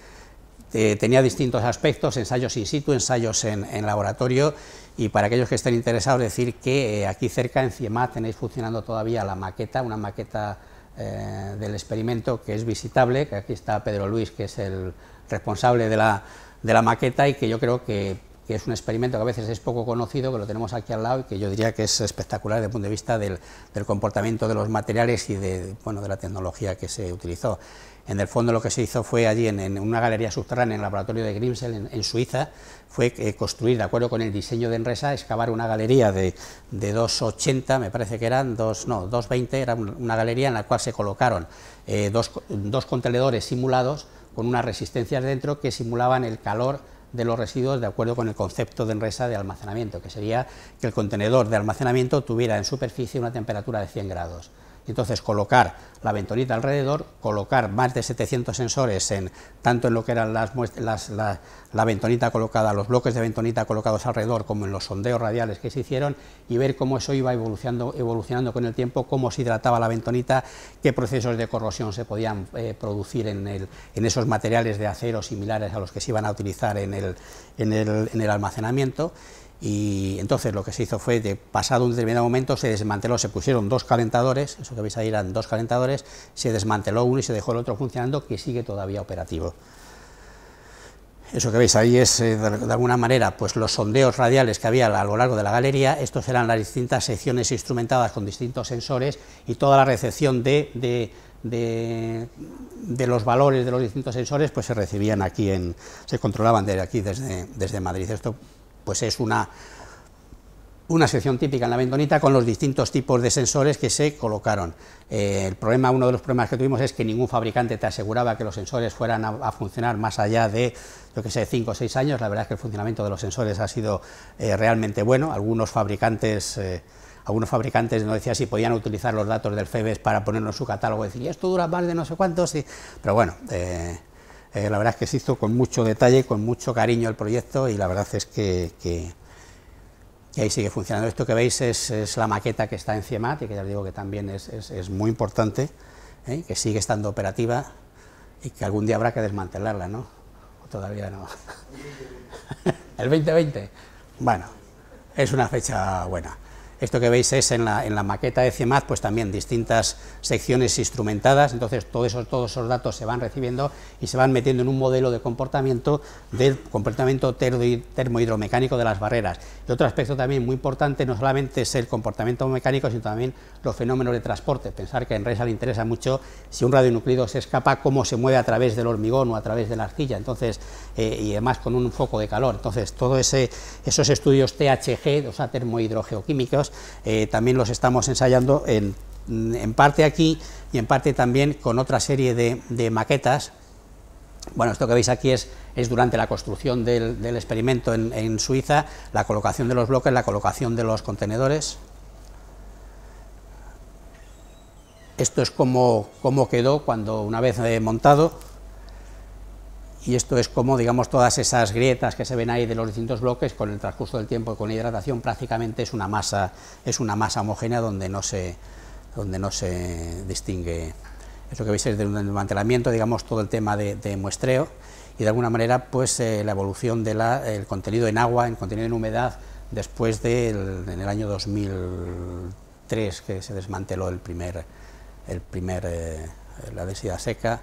Tenía distintos aspectos, ensayos in situ, ensayos en laboratorio, y para aquellos que estén interesados, decir que aquí cerca en CIEMAT tenéis funcionando todavía la maqueta, una maqueta del experimento que es visitable, que aquí está Pedro Luis, que es el responsable de la maqueta, y que yo creo que es un experimento que a veces es poco conocido, que lo tenemos aquí al lado, y que yo diría que es espectacular desde el punto de vista del comportamiento de los materiales y de la tecnología que se utilizó. En el fondo lo que se hizo fue allí en una galería subterránea en el laboratorio de Grimsel en Suiza, fue construir, de acuerdo con el diseño de Enresa, excavar una galería de 2,80, me parece que eran, 2,20, era una galería en la cual se colocaron dos contenedores simulados con unas resistencias dentro que simulaban el calor de los residuos, de acuerdo con el concepto de Enresa de almacenamiento, que sería que el contenedor de almacenamiento tuviera en superficie una temperatura de 100 grados. Y entonces colocar la bentonita alrededor, colocar más de 700 sensores tanto en lo que eran la bentonita colocada, los bloques de bentonita colocados alrededor, como en los sondeos radiales que se hicieron, y ver cómo eso iba evolucionando con el tiempo, cómo se hidrataba la bentonita, qué procesos de corrosión se podían producir en esos materiales de acero similares a los que se iban a utilizar en el almacenamiento. Y entonces lo que se hizo fue, pasado un determinado momento, se desmanteló, se pusieron dos calentadores, eso que veis ahí eran dos calentadores, se desmanteló uno y se dejó el otro funcionando, que sigue todavía operativo. Eso que veis ahí es, de alguna manera, pues los sondeos radiales que había a lo largo de la galería. Estos eran las distintas secciones instrumentadas con distintos sensores, y toda la recepción de los valores de los distintos sensores pues se recibían aquí, se controlaban desde Madrid. Esto pues es una sección típica en la bentonita con los distintos tipos de sensores que se colocaron. Uno de los problemas que tuvimos es que ningún fabricante te aseguraba que los sensores fueran a funcionar más allá de, yo que sé, 5 o 6 años. La verdad es que el funcionamiento de los sensores ha sido realmente bueno. Algunos fabricantes nos decían si podían utilizar los datos del FEBES para ponerlo en su catálogo, y decir, esto dura más de no sé cuántos, pero bueno, La verdad es que se hizo con mucho detalle, con mucho cariño el proyecto, y la verdad es que ahí sigue funcionando. Esto que veis es la maqueta que está en CIEMAT, y que ya os digo que también es muy importante, que sigue estando operativa y que algún día habrá que desmantelarla, ¿no? O todavía no. ¿El 2020? Bueno, es una fecha buena. Esto que veis es en la maqueta de CIEMAT, pues también distintas secciones instrumentadas, entonces todos esos datos se van recibiendo y se van metiendo en un modelo de comportamiento del comportamiento termohidromecánico de las barreras. Y otro aspecto también muy importante no solamente es el comportamiento mecánico, sino también los fenómenos de transporte. Pensar que a ENRESA le interesa mucho si un radionuclídeo se escapa, cómo se mueve a través del hormigón o a través de la arcilla, entonces, y además con un foco de calor. Entonces, todos esos estudios THG, o sea, termohidrogeoquímicos, también los estamos ensayando en parte aquí y en parte también con otra serie de maquetas. Bueno, esto que veis aquí es durante la construcción del experimento en Suiza, la colocación de los bloques, la colocación de los contenedores. Esto es cómo quedó una vez montado, y esto es como, digamos, todas esas grietas que se ven ahí de los distintos bloques, con el transcurso del tiempo y con la hidratación, prácticamente es una masa homogénea donde no se distingue. Eso que veis es del desmantelamiento, digamos, todo el tema de muestreo, y de alguna manera pues la evolución del contenido en agua, en contenido en humedad, después en el año 2003, que se desmanteló la densidad seca.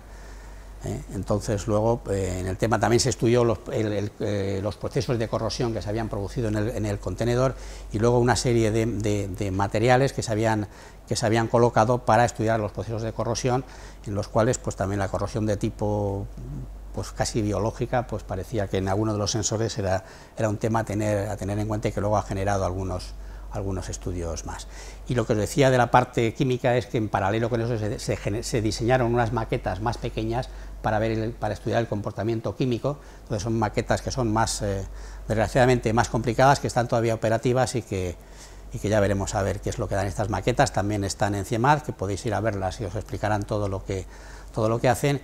Entonces luego en el tema también se estudió los procesos de corrosión que se habían producido en el contenedor, y luego una serie de materiales que se habían colocado para estudiar los procesos de corrosión, en los cuales pues también la corrosión de tipo pues casi biológica, pues parecía que en alguno de los sensores era un tema a tener en cuenta, y que luego ha generado algunos estudios más. Y lo que os decía de la parte química es que en paralelo con eso se diseñaron unas maquetas más pequeñas para estudiar el comportamiento químico. Entonces son maquetas que son desgraciadamente más complicadas, que están todavía operativas, y que ya veremos a ver qué es lo que dan estas maquetas. También están en CIEMAT, que podéis ir a verlas y os explicarán todo lo que hacen.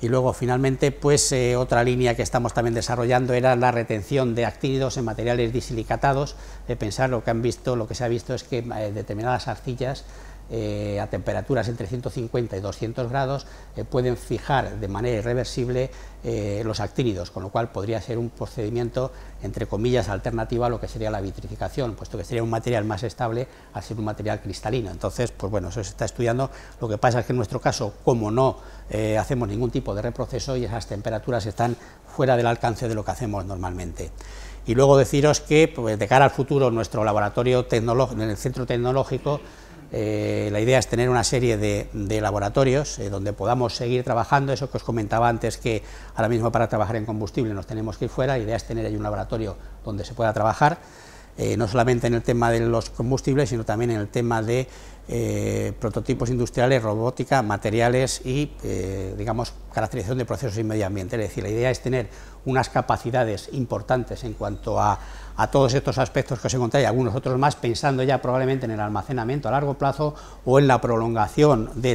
Y luego finalmente pues otra línea que estamos también desarrollando era la retención de actínidos en materiales disilicatados. Pensar lo que se ha visto es que determinadas arcillas a temperaturas entre 150 y 200 grados pueden fijar de manera irreversible los actínidos, con lo cual podría ser un procedimiento entre comillas alternativo a lo que sería la vitrificación, puesto que sería un material más estable al ser un material cristalino. Entonces, pues bueno, eso se está estudiando. Lo que pasa es que en nuestro caso, como no hacemos ningún tipo de reproceso, y esas temperaturas están fuera del alcance de lo que hacemos normalmente. Y luego deciros que pues, de cara al futuro, nuestro laboratorio en el centro tecnológico, la idea es tener una serie de laboratorios donde podamos seguir trabajando. Eso que os comentaba antes, que ahora mismo para trabajar en combustible nos tenemos que ir fuera. La idea es tener ahí un laboratorio donde se pueda trabajar, no solamente en el tema de los combustibles, sino también en el tema de prototipos industriales, robótica, materiales y, digamos, caracterización de procesos y medio ambiente. Es decir, la idea es tener unas capacidades importantes en cuanto a todos estos aspectos que os he contado, y algunos otros más, pensando ya probablemente en el almacenamiento a largo plazo o en la prolongación de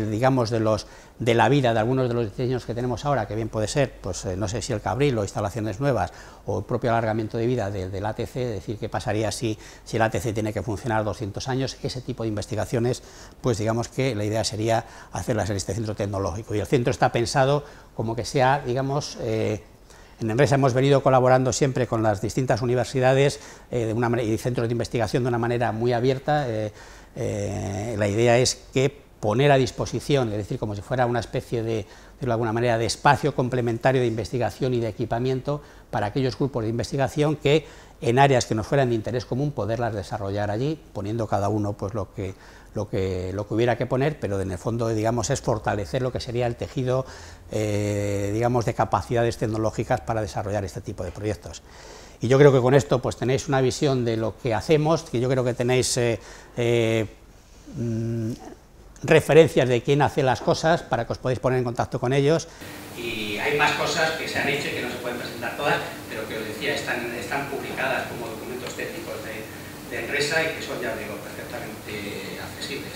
la vida de algunos de los diseños que tenemos ahora, que bien puede ser, pues no sé si el Cabril o instalaciones nuevas, o el propio alargamiento de vida del ATC, es decir, qué pasaría si el ATC tiene que funcionar 200 años, ese tipo de investigaciones, pues digamos que la idea sería hacerlas en este centro tecnológico. Y el centro está pensado como que sea, digamos, en ENRESA hemos venido colaborando siempre con las distintas universidades y centros de investigación de una manera muy abierta. La idea es que poner a disposición, es decir, como si fuera una especie de alguna manera, de espacio complementario de investigación y de equipamiento para aquellos grupos de investigación que en áreas que nos fueran de interés común poderlas desarrollar allí, poniendo cada uno pues lo que hubiera que poner, pero en el fondo, digamos, es fortalecer lo que sería el tejido, digamos, de capacidades tecnológicas para desarrollar este tipo de proyectos. Y yo creo que con esto pues tenéis una visión de lo que hacemos, que yo creo que tenéis referencias de quién hace las cosas para que os podáis poner en contacto con ellos. Y hay más cosas que se han hecho y que no se pueden presentar todas, pero que os decía, están publicadas como documentos técnicos de ENRESA y que son, ya os digo, perfectamente accesibles.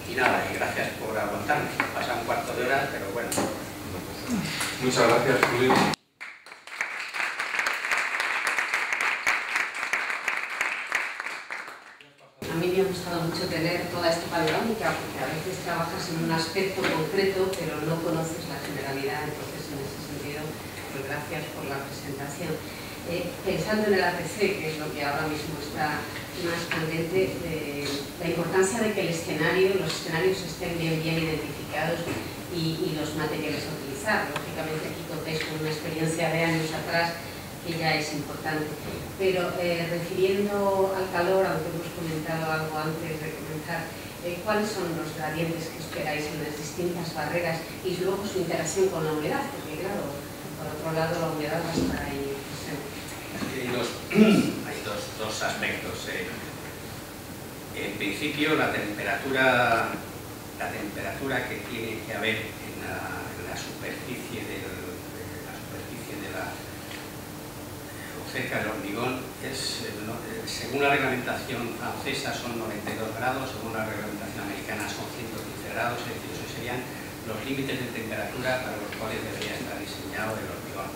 Y nada, y gracias por aguantarme. Pasa un cuarto de hora, pero bueno. Muchas gracias, Luis. A mí me ha gustado mucho tener toda esta panorámica, porque a veces trabajas en un aspecto concreto, pero no conoces la generalidad. Entonces, en ese sentido, pues gracias por la presentación. Pensando en el APC, que es lo que ahora mismo está más candente, la importancia de que los escenarios estén bien identificados y los materiales a utilizar. Lógicamente aquí contáis con una experiencia de años atrás que ya es importante. Pero refiriendo al calor, aunque hemos comentado algo antes de comenzar, ¿cuáles son los gradientes que esperáis en las distintas barreras y luego su interacción con la humedad? Porque claro, por otro lado la humedad va a estar ahí presente. Hay dos aspectos. En principio, la temperatura que tiene que haber en la superficie cerca del hormigón según la reglamentación francesa son 92 grados, según la reglamentación americana son 115 grados, es decir, esos serían los límites de temperatura para los cuales debería estar diseñado el hormigón.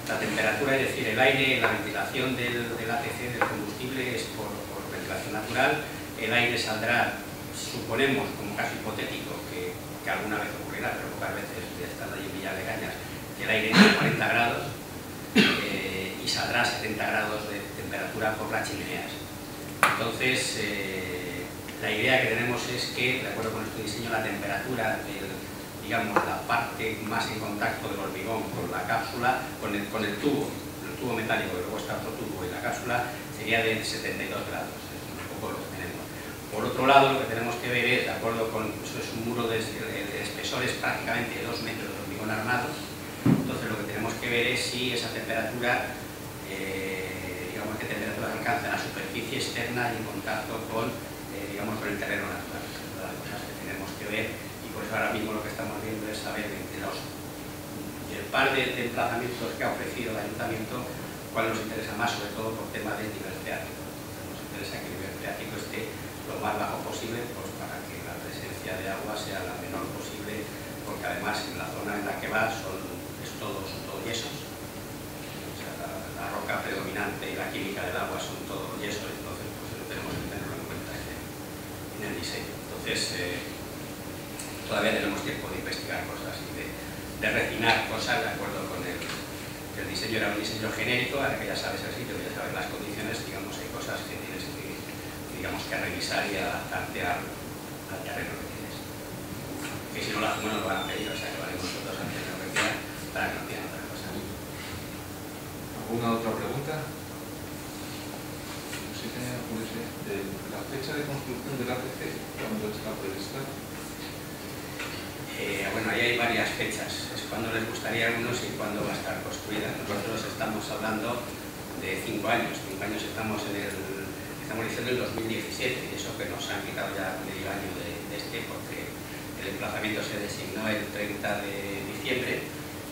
La temperatura, es decir, el aire, la ventilación del APC, del combustible, es por ventilación natural. El aire saldrá, suponemos, como caso hipotético, que alguna vez ocurrirá, pero pocas veces, ya está allí en Villalegañas, que el aire entre 40 grados y saldrá a 70 grados de temperatura por las chimeneas. Entonces, la idea que tenemos es que, de acuerdo con este diseño, la temperatura digamos, la parte más en contacto del hormigón con la cápsula, con el tubo metálico, que luego está otro tubo y la cápsula, sería de 72 grados, es un poco lo que tenemos. Por otro lado, lo que tenemos que ver es, de acuerdo con, eso es un muro de espesor, es prácticamente 2 metros de hormigón armado, entonces lo que tenemos que ver es si esa temperatura, digamos, qué temperatura alcanza la superficie externa y en contacto con, digamos, con el terreno natural. Son todas las cosas que tenemos que ver. Por eso ahora mismo lo que estamos viendo es saber del par de emplazamientos que ha ofrecido el ayuntamiento, cuál nos interesa más, sobre todo por tema del nivel freático. Nos interesa que el nivel freático esté lo más bajo posible, pues para que la presencia de agua sea la menor posible, porque además en la zona en la que va son todo yesos. O sea, la roca predominante y la química del agua son todo yesos, entonces pues eso tenemos que tenerlo en cuenta en el diseño. Entonces, todavía tenemos tiempo de investigar cosas y de refinar cosas de acuerdo con el diseño. Era un diseño genérico, ahora que ya sabes el sitio, ya sabes las condiciones, digamos, hay cosas que tienes que, digamos, que revisar y adaptarte al terreno que tienes. Que si no lo hacemos nos lo van a pedir, o sea que vale nosotros hacer lo que quieran para que no pidan otras cosas. ¿Alguna otra pregunta? Si tenía la fecha de construcción del APC, ¿cuándo está prevista? Bueno, ahí hay varias fechas, es cuando les gustaría a algunos y cuándo va a estar construida. Nosotros estamos hablando de 5 años, 5 años estamos diciendo el 2017, y eso que nos han quitado ya medio año de porque el emplazamiento se designó el 30 de diciembre,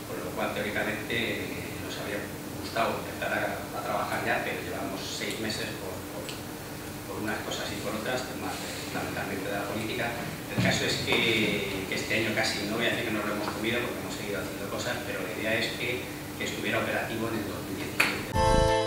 por lo cual teóricamente nos habría gustado empezar a trabajar ya, pero llevamos 6 meses por unas cosas y por otras, temas fundamentalmente de la política. El caso es que este año casi, no voy a decir que nos lo hemos comido porque hemos seguido haciendo cosas, pero la idea es que estuviera operativo en el 2017.